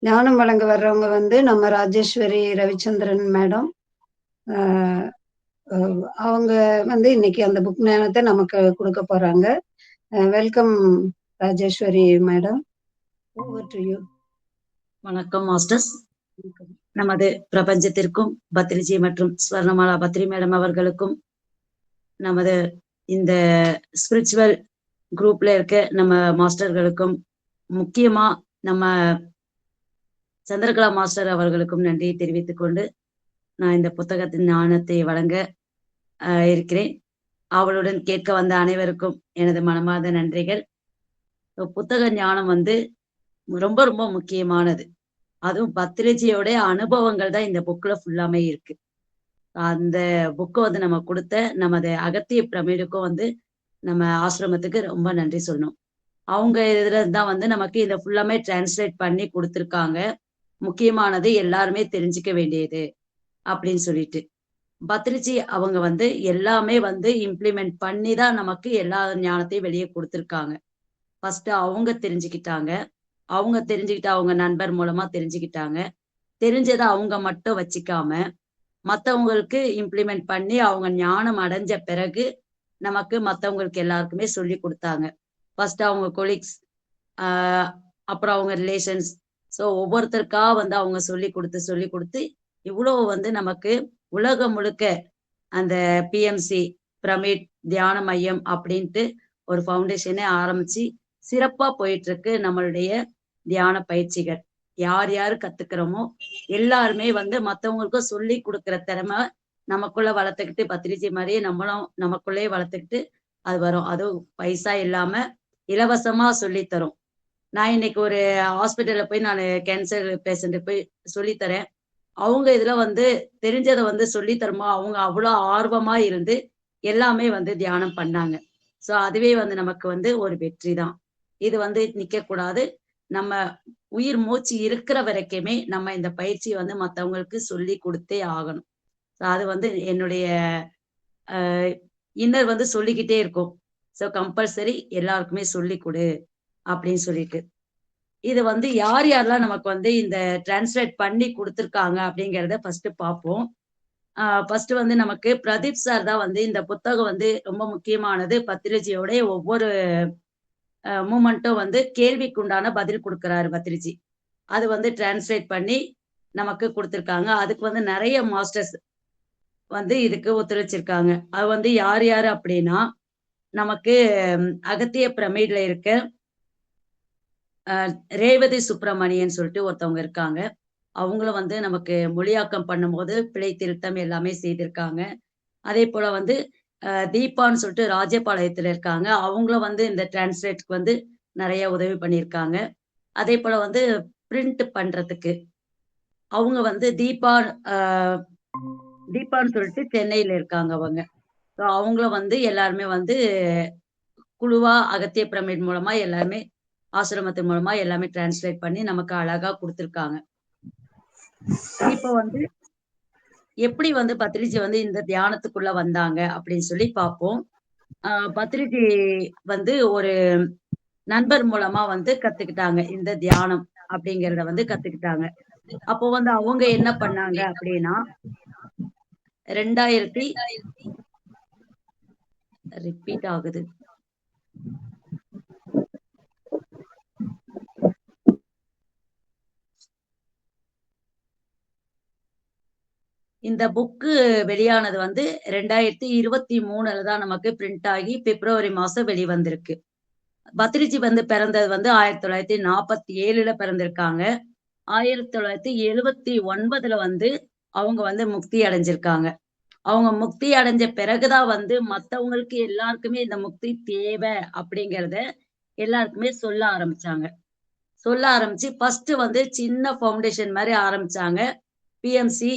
ஞானம் வழங்க வர்றவங்க வந்து நம்ம ராஜேஸ்வரி ரவிச்சந்திரன் மேடம். அ அ அவங்க வந்து இன்னைக்கு அந்த புக் ஞானத்த நமக்கு குடுக்க போறாங்க. Welcome Rajeswari madam. Over to you. வணக்கம் மாஸ்டர்ஸ். நமது பிரபஞ்சத்திற்கும் பத்ரிஜி மற்றும் ஸ்வர்ணமாலா பத்ரி மேடம் அவர்களுக்கும் நமது இந்த ஸ்பிரிச்சுவல் குரூப்ல இருக்க நம்ம மாஸ்டர்களுக்கும் முக்கியமா நம்ம சந்திரகலா மாஸ்டர் அவர்களுக்கும் நன்றியை தெரிவித்துக் கொண்டு நான் இந்த புத்தகத்தின் ஞானத்தை வழங்க இருக்கிறேன். அவளுடன் கேட்க வந்த அனைவருக்கும் எனது மனமார்ந்த நன்றிகள். புத்தக ஞானம் வந்து ரொம்ப ரொம்ப முக்கியமானது. அதுவும் பத்ரிஜியோட அனுபவங்கள் தான் இந்த புக்ல ஃபுல்லாமே இருக்கு. அந்த புக்க வந்து நம்ம கொடுத்த நமது அகத்திய பிரமிடுக்கும் வந்து நம்ம ஆசிரமத்துக்கு ரொம்ப நன்றி சொல்லணும். அவங்க இதுல தான் வந்து நமக்கு இத ஃபுல்லாமே டிரான்ஸ்லேட் பண்ணி குடுத்துருக்காங்க. முக்கியமானது எல்லாருமே தெரிஞ்சுக்க வேண்டியது அப்படின்னு சொல்லிட்டு. பத்ரிஜி அவங்க வந்து எல்லாமே வந்து இம்ப்ளிமெண்ட் பண்ணி தான் நமக்கு எல்லா ஞானத்தையும் வெளிய குடுத்துருக்காங்க. ஃபர்ஸ்ட் அவங்க தெரிஞ்சுக்கிட்டாங்க. அவங்க தெரிஞ்சுக்கிட்டு அவங்க நண்பர் மூலமா தெரிஞ்சுக்கிட்டாங்க. தெரிஞ்சத அவங்க மட்டும் வச்சுக்காம, மத்தவங்களுக்கு இம்ப்ளிமெண்ட் பண்ணி அவங்க ஞானம் அடைஞ்ச பிறகு, நமக்கு மத்தவங்களுக்கு எல்லாருக்குமே சொல்லிக் குடுத்தாங்க. ஃபர்ஸ்ட் அவங்க கொலீக்ஸ், ஆ அப்புறம் அவங்க ரிலேஷன்ஸ். ஸோ ஒவ்வொருத்தருக்கா வந்து அவங்க சொல்லிக் குடுத்து, இவ்ளோ வந்து நமக்கு உலகம் முழுக்க அந்த பிஎம்சி பிரமிட் தியான மையம் அப்படின்ட்டு ஒரு ஃபவுண்டேஷனே ஆரம்பிச்சு, சிறப்பா போயிட்டு இருக்கு நம்மளுடைய தியான பயிற்சிகள். யார் யாரு கத்துக்கிறோமோ, எல்லாருமே வந்து மத்தவங்களுக்கும் சொல்லிக் குடுக்குற திறமை நமக்குள்ள வளர்த்துக்கிட்டு, பத்ரிஜி மாரியே நம்மளும் நமக்குள்ளயே வளர்த்துக்கிட்டு அது வரும். அதுவும் பைசா இல்லாம இலவசமா சொல்லி தரும். நான் இன்னைக்கு ஒரு ஹாஸ்பிட்டல்ல போய் நானு கேன்சர் பேஷண்ட்டுக்கு போய் சொல்லி தரேன். அவங்க இதுல வந்து தெரிஞ்சத வந்து சொல்லி தருமா, அவங்க அவ்வளோ ஆர்வமா இருந்து எல்லாமே வந்து தியானம் பண்ணாங்க. ஸோ அதுவே வந்து நமக்கு வந்து ஒரு வெற்றி தான். இது வந்து நிக்கக்கூடாது. நம்ம உயிர் மூச்சு இருக்கிற வரைக்குமே நம்ம இந்த பயிற்சிய வந்து மத்தவங்களுக்கு சொல்லிக் குடுத்தே ஆகணும். அது வந்து என்னுடைய அ இன்னர் வந்து சொல்லிக்கிட்டே இருக்கும். ஸோ கம்பல்சரி எல்லாருக்குமே சொல்லிக் குடு அப்படின்னு சொல்லிட்டு. இது வந்து யார் யாரெல்லாம் நமக்கு வந்து இந்த டிரான்ஸ்லேட் பண்ணி குடுத்துருக்காங்க அப்படிங்கிறத ஃபர்ஸ்ட் பார்ப்போம். ஃபர்ஸ்ட் வந்து நமக்கு பிரதீப் சார் தான் வந்து இந்த புத்தகம் வந்து ரொம்ப முக்கியமானது. பத்ரிஜியோட ஒவ்வொரு மூமெண்ட்டும் வந்து கேள்விக்குண்டான பதில் குடுக்குறாரு பத்ரிஜி. அது வந்து டிரான்ஸ்லேட் பண்ணி நமக்கு குடுத்துருக்காங்க. அதுக்கு வந்து நெறைய மாஸ்டர்ஸ் வந்து இதுக்கு ஒத்துழைச்சிருக்காங்க. அது வந்து யார் யாரு அப்படின்னா, நமக்கு அகத்திய பிரமிட்ல இருக்க ரேவதி சுப்பிரமணியன் சொல்லிட்டு ஒருத்தவங்க இருக்காங்க. அவங்களும் வந்து நமக்கு மொழியாக்கம் பண்ணும்போது பிழை திருத்தம் எல்லாமே செய்திருக்காங்க. அதேபோல வந்து தீபான்னு சொல்லிட்டு ராஜபாளையத்துல இருக்காங்க. அவங்களும் வந்து இந்த டிரான்ஸ்லேட்க்கு வந்து நெறைய உதவி பண்ணியிருக்காங்க. அதேபோல வந்து பிரிண்ட் பண்றதுக்கு அவங்க வந்து அ தீபான்னு சொல்லிட்டு சென்னையில இருக்காங்க அவங்க. ஸோ அவங்களும் வந்து எல்லாருமே வந்து குழுவா அகத்திய பிரமிட் மூலமா எல்லாருமே ஆசிரமத்தின் மூலமா எல்லாமே டிரான்ஸ்லேட் பண்ணி நமக்கு அழகா குடுத்துருக்காங்க. இப்ப வந்து எப்படி வந்து பத்ரிஜி வந்து இந்த தியானத்துக்குள்ள வந்தாங்க அப்படின்னு சொல்லி பார்ப்போம். பத்ரிஜி வந்து ஒரு நண்பர் மூலமா வந்து கத்துக்கிட்டாங்க. இந்த தியானம் அப்படிங்கிறத வந்து கத்துக்கிட்டாங்க. அப்போ வந்து அவங்க என்ன பண்ணாங்க அப்படின்னா, 2000 ரிப்பீட் ஆகுது. இந்த புக்கு வெளியானது வந்து 2023ல தான் நமக்கு பிரிண்ட் ஆகி பிப்ரவரி மாசம் வெளிவந்திருக்கு. பத்ரிஜி வந்து பிறந்தது வந்து 1947ல பிறந்திருக்காங்க. 1979ல வந்து அவங்க வந்து முக்தி அடைஞ்சிருக்காங்க. அவங்க முக்தி அடைஞ்ச பிறகுதான் வந்து மத்தவங்களுக்கு எல்லாருக்குமே இந்த முக்தி தேவை அப்படிங்கிறத எல்லாருக்குமே சொல்ல ஆரம்பிச்சாங்க. சொல்ல ஆரம்பிச்சு ஃபர்ஸ்ட் வந்து சின்ன ஃபவுண்டேஷன் மாரி ஆரம்பிச்சாங்க. பிஎம்சி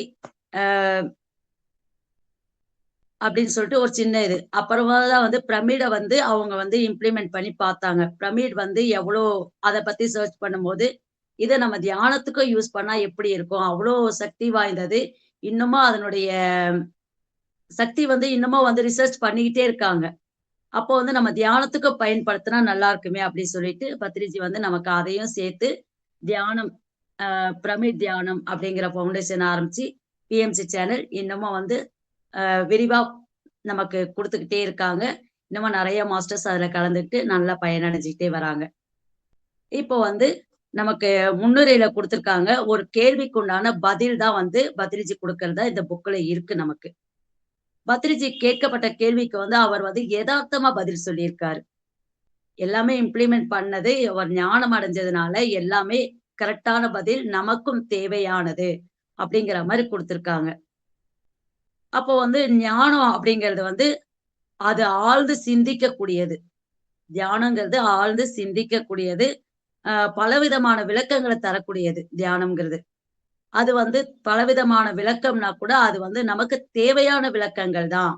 அ அப்படின்னு சொல்லிட்டு ஒரு சின்ன இது. அப்புறமா தான் வந்து பிரமிட வந்து அவங்க வந்து இம்ப்ளிமெண்ட் பண்ணி பார்த்தாங்க. பிரமிட் வந்து எவ்வளோ அத பத்தி சர்ச் பண்ணும்போது, இத நம்ம தியானத்துக்கும் யூஸ் பண்ணா எப்படி இருக்கும்? அவ்வளோ சக்தி வாய்ந்தது. இன்னமும் அதனுடைய சக்தி வந்து இன்னமும் வந்து ரிசர்ச் பண்ணிக்கிட்டே இருக்காங்க. அப்போ வந்து நம்ம தியானத்துக்கு பயன்படுத்தினா நல்லா இருக்குமே அப்படின்னு சொல்லிட்டு, பத்ரிஜி வந்து நமக்கு அதையும் சேர்த்து தியானம் பிரமிட் தியானம் அப்படிங்கிற ஃபவுண்டேஷன் ஆரம்பிச்சு பிஎம்சி சேனல் இன்னமும் வந்து விரிவா நமக்கு கொடுத்துக்கிட்டே இருக்காங்க. இன்னமும் நிறைய மாஸ்டர்ஸ் அதுல கலந்துட்டு நல்லா பயனடைஞ்சுக்கிட்டே வராங்க. இப்போ வந்து நமக்கு முன்னுரையில கொடுத்திருக்காங்க. ஒரு கேள்விக்குண்டான பதில் தான் வந்து பத்ரிஜி கொடுக்கறதா இந்த புக்ல இருக்கு நமக்கு. பத்ரிஜி கேட்கப்பட்ட கேள்விக்கு வந்து அவர் வந்து எதார்த்தமா பதில் சொல்லியிருக்காரு. எல்லாமே இம்ப்ளிமெண்ட் பண்ணது அவர் ஞானம் அடைஞ்சதுனால எல்லாமே கரெக்டான பதில் நமக்கும் தேவையானது அப்படிங்கிற மாதிரி கொடுத்திருக்காங்க. அப்போ வந்து ஞானம் அப்படிங்கிறது வந்து அது ஆழ்ந்து சிந்திக்கக்கூடியது. தியானங்கிறது ஆழ்ந்து சிந்திக்கக்கூடியது. பலவிதமான விளக்கங்களை தரக்கூடியது தியானம்ங்கிறது. அது வந்து பலவிதமான விளக்கம்னா கூட அது வந்து நமக்கு தேவையான விளக்கங்கள் தான்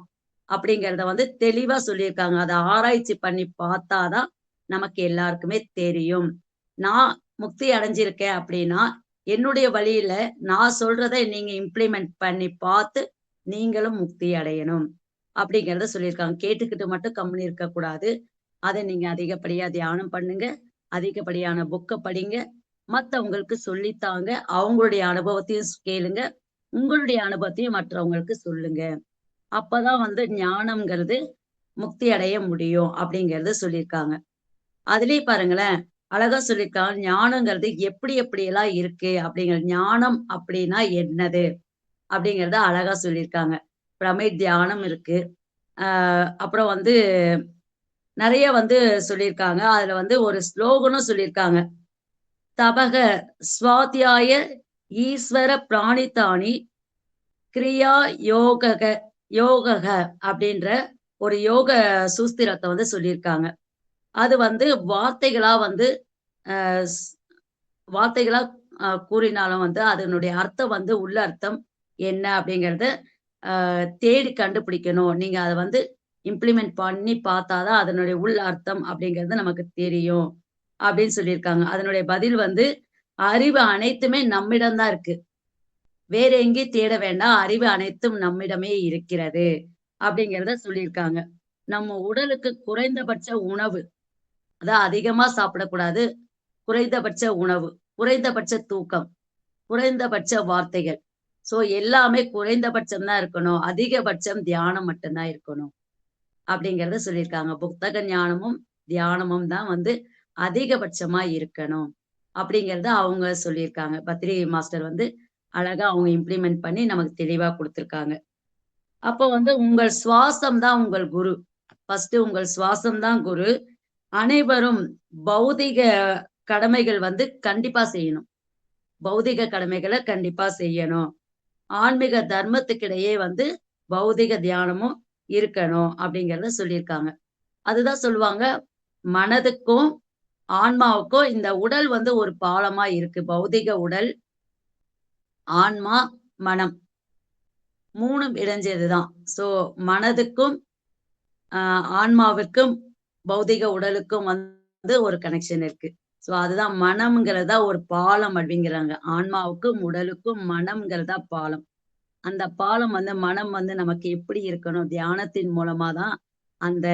அப்படிங்கிறத வந்து தெளிவா சொல்லியிருக்காங்க. அதை ஆராய்ச்சி பண்ணி பார்த்தாதான் நமக்கு எல்லாருக்குமே தெரியும். நான் முக்தி அடைஞ்சிருக்கேன் அப்படின்னா என்னுடைய வழியில நான் சொல்றதை நீங்க இம்ப்ளிமெண்ட் பண்ணி பார்த்து நீங்களும் முக்தி அடையணும் அப்படிங்கிறத சொல்லியிருக்காங்க. கேட்டுக்கிட்டு மட்டும் கம்முனு இருக்கக்கூடாது. அதை நீங்க அதிகப்படியா தியானம் பண்ணுங்க. அதிகப்படியான புக்க படிங்க. மத்தவங்களுக்கு சொல்லித்தாங்க. அவங்களுடைய அனுபவத்தையும் கேளுங்க. உங்களுடைய அனுபவத்தையும் மற்றவங்களுக்கு சொல்லுங்க. அப்பதான் வந்து ஞானம்ங்கிறது முக்தி அடைய முடியும் அப்படிங்கறத சொல்லியிருக்காங்க. அதுலயே பாருங்களேன், அழகா சொல்லியிருக்காங்க. ஞானங்கிறது எப்படி எப்படியெல்லாம் இருக்கு அப்படிங்கிற ஞானம் அப்படின்னா என்னது அப்படிங்கறத அழகா சொல்லியிருக்காங்க. பிரமிட் தியானம் இருக்கு. அப்புறம் வந்து நிறைய வந்து சொல்லியிருக்காங்க. அதுல வந்து ஒரு ஸ்லோகனும் சொல்லியிருக்காங்க. தபக ஸ்வாத்தியாய ஈஸ்வர பிராணித்தானி கிரியா யோகக யோகக அப்படின்ற ஒரு யோக சூஸ்திரத்தை வந்து சொல்லியிருக்காங்க. அது வந்து வார்த்தைகளா வந்து அஹ் வார்த்தைகளா கூறினாலும் வந்து அதனுடைய அர்த்தம் வந்து உள்ள அர்த்தம் என்ன அப்படிங்கறத தேடி கண்டுபிடிக்கணும். நீங்க அதை வந்து இம்ப்ளிமெண்ட் பண்ணி பார்த்தாதான் அதனுடைய உள் அர்த்தம் அப்படிங்கிறது நமக்கு தெரியும் அப்படின்னு சொல்லியிருக்காங்க. அதனுடைய பதில் வந்து அறிவு அனைத்துமே நம்மிடம்தான் இருக்கு. வேற எங்கேயும் தேட வேண்டாம். அறிவு அனைத்தும் நம்மிடமே இருக்கிறது அப்படிங்கிறத சொல்லியிருக்காங்க. நம்ம உடலுக்கு குறைந்தபட்ச உணவு, அதான் அதிகமா சாப்பிடக்கூடாது. குறைந்தபட்ச உணவு, குறைந்தபட்ச தூக்கம், குறைந்தபட்ச வார்த்தைகள். சோ எல்லாமே குறைந்தபட்சம் தான் இருக்கணும். அதிகபட்சம் தியானம் மட்டும்தான் இருக்கணும் அப்படிங்கறத சொல்லியிருக்காங்க. புத்தக ஞானமும் தியானமும் தான் வந்து அதிகபட்சமா இருக்கணும் அப்படிங்கறத அவங்க சொல்லியிருக்காங்க. பத்ரி மாஸ்டர் வந்து அழகா அவங்க இம்ப்ளிமெண்ட் பண்ணி நமக்கு தெளிவா கொடுத்திருக்காங்க. அப்போ வந்து உங்கள் சுவாசம் தான் உங்கள் குரு. ஃபர்ஸ்ட் உங்கள் சுவாசம் தான் குரு. அனைவரும் பௌதிக கடமைகள் வந்து கண்டிப்பா செய்யணும். பௌதிக கடமைகளை கண்டிப்பா செய்யணும். ஆன்மீக தர்மத்துக்கிடையே வந்து பௌதிக தியானமும் இருக்கணும் அப்படிங்கறத சொல்லியிருக்காங்க. அதுதான் சொல்லுவாங்க, மனதுக்கும் ஆன்மாவுக்கும் இந்த உடல் வந்து ஒரு பாலமா இருக்கு. பௌதிக உடல், ஆன்மா, மனம் 3ம் இணைஞ்சதுதான். சோ மனதுக்கும் ஆன்மாவிற்கும் பௌதிக உடலுக்கும் வந்து ஒரு கனெக்ஷன் இருக்கு. சோ அதுதான் மனம்ங்கிறதா ஒரு பாலம் அப்படிங்கிறாங்க. ஆன்மாவுக்கும் உடலுக்கும் மனம்ங்கிறதா பாலம். அந்த பாலம் வந்து மனம் வந்து நமக்கு எப்படி இருக்கணும்? தியானத்தின் மூலமா தான் அந்த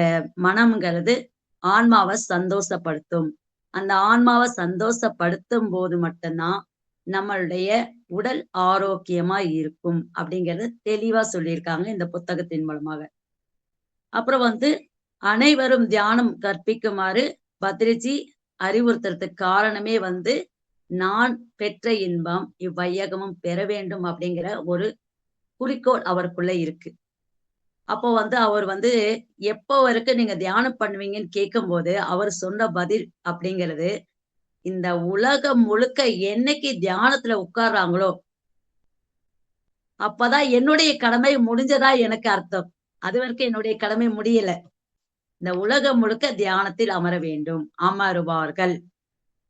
மனம்ங்கிறது ஆன்மாவை சந்தோஷப்படுத்தும். அந்த ஆன்மாவை சந்தோஷப்படுத்தும் போது மட்டும்தான் நம்மளுடைய உடல் ஆரோக்கியமா இருக்கும் அப்படிங்கறது தெளிவா சொல்லியிருக்காங்க இந்த புத்தகத்தின் மூலமாக. அப்புறம் வந்து அனைவரும் தியானம் கற்பிக்குமாறு பத்ரிஜி அறிவுறுத்துறதுக்கு காரணமே வந்து நான் பெற்ற இன்பம் இவ்வையகமும் பெற வேண்டும் அப்படிங்கிற ஒரு குறிக்கோள் அவருக்குள்ள இருக்கு. அப்போ வந்து அவர் வந்து எப்போ வரைக்கும் நீங்க தியானம் பண்ணுவீங்கன்னு கேட்கும்போது அவர் சொன்ன பதில் அப்படிங்கிறது, இந்த உலகம் முழுக்க என்னைக்கு தியானத்துல உட்கார்றாங்களோ அப்பதான் என்னுடைய கடமை முடிஞ்சதா எனக்கு அர்த்தம். அது வரைக்கும் என்னுடைய கடமை முடியல. இந்த உலகம் முழுக்க தியானத்தில் அமர வேண்டும், அமருவார்கள்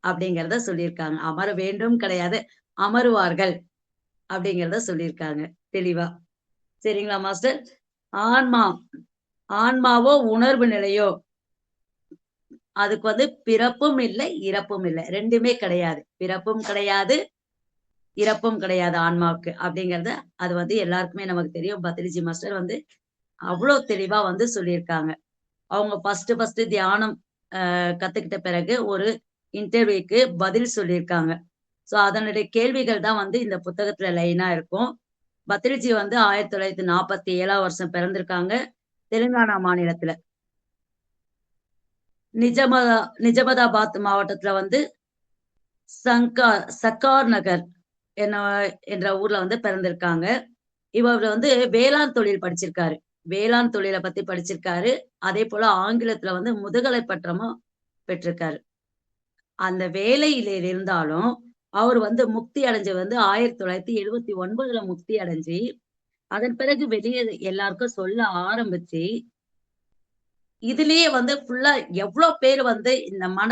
அப்படிங்கிறத சொல்லியிருக்காங்க. அமர வேண்டும் கிடையாது, அமருவார்கள் அப்படிங்கிறத சொல்லியிருக்காங்க தெளிவா. சரிங்களா மாஸ்டர்? ஆன்மா, ஆன்மாவோ உணர்வு நிலையோ அதுக்கு வந்து பிறப்பும் இல்லை, இறப்பும் இல்லை. 2மே கிடையாது. பிறப்பும் கிடையாது, இறப்பும் கிடையாது ஆன்மாவுக்கு அப்படிங்கறத அது வந்து எல்லாருக்குமே நமக்கு தெரியும். பத்ரிஜி மாஸ்டர் வந்து அவ்வளவு தெளிவா வந்து சொல்லியிருக்காங்க. அவங்க ஃபர்ஸ்ட் தியானம் கத்துக்கிட்ட பிறகு ஒரு இன்டர்வியூக்கு பதில் சொல்லியிருக்காங்க. சோ அதனுடைய கேள்விகள் தான் வந்து இந்த புத்தகத்துல லைனா இருக்கும். பத்ரிஜி வந்து 1947 வருஷம் பிறந்திருக்காங்க. தெலுங்கானா மாநிலத்துல. நிஜாமதா நிஜாமதாபாத் மாவட்டத்துல வந்து சக்கார் நகர் என்ன என்ற ஊர்ல வந்து பிறந்திருக்காங்க. இவர் வந்து வேளாண் தொழில் படிச்சிருக்காரு. வேளாண் தொழில பத்தி படிச்சிருக்காரு. அதேபோல ஆங்கிலத்துல வந்து முதுகலை பட்டமும் பெற்றிருக்காரு. அந்த வேலையில இருந்தாலும், அவர் வந்து முக்தி அடைஞ்சது வந்து 1979ல முக்தி அடைஞ்சு, அதன் பிறகு வெளிய எல்லாருக்கும் சொல்ல ஆரம்பிச்சு, இதுலயே வந்து ஃபுல்லா எவ்ளோ பேர் வந்து இந்த மன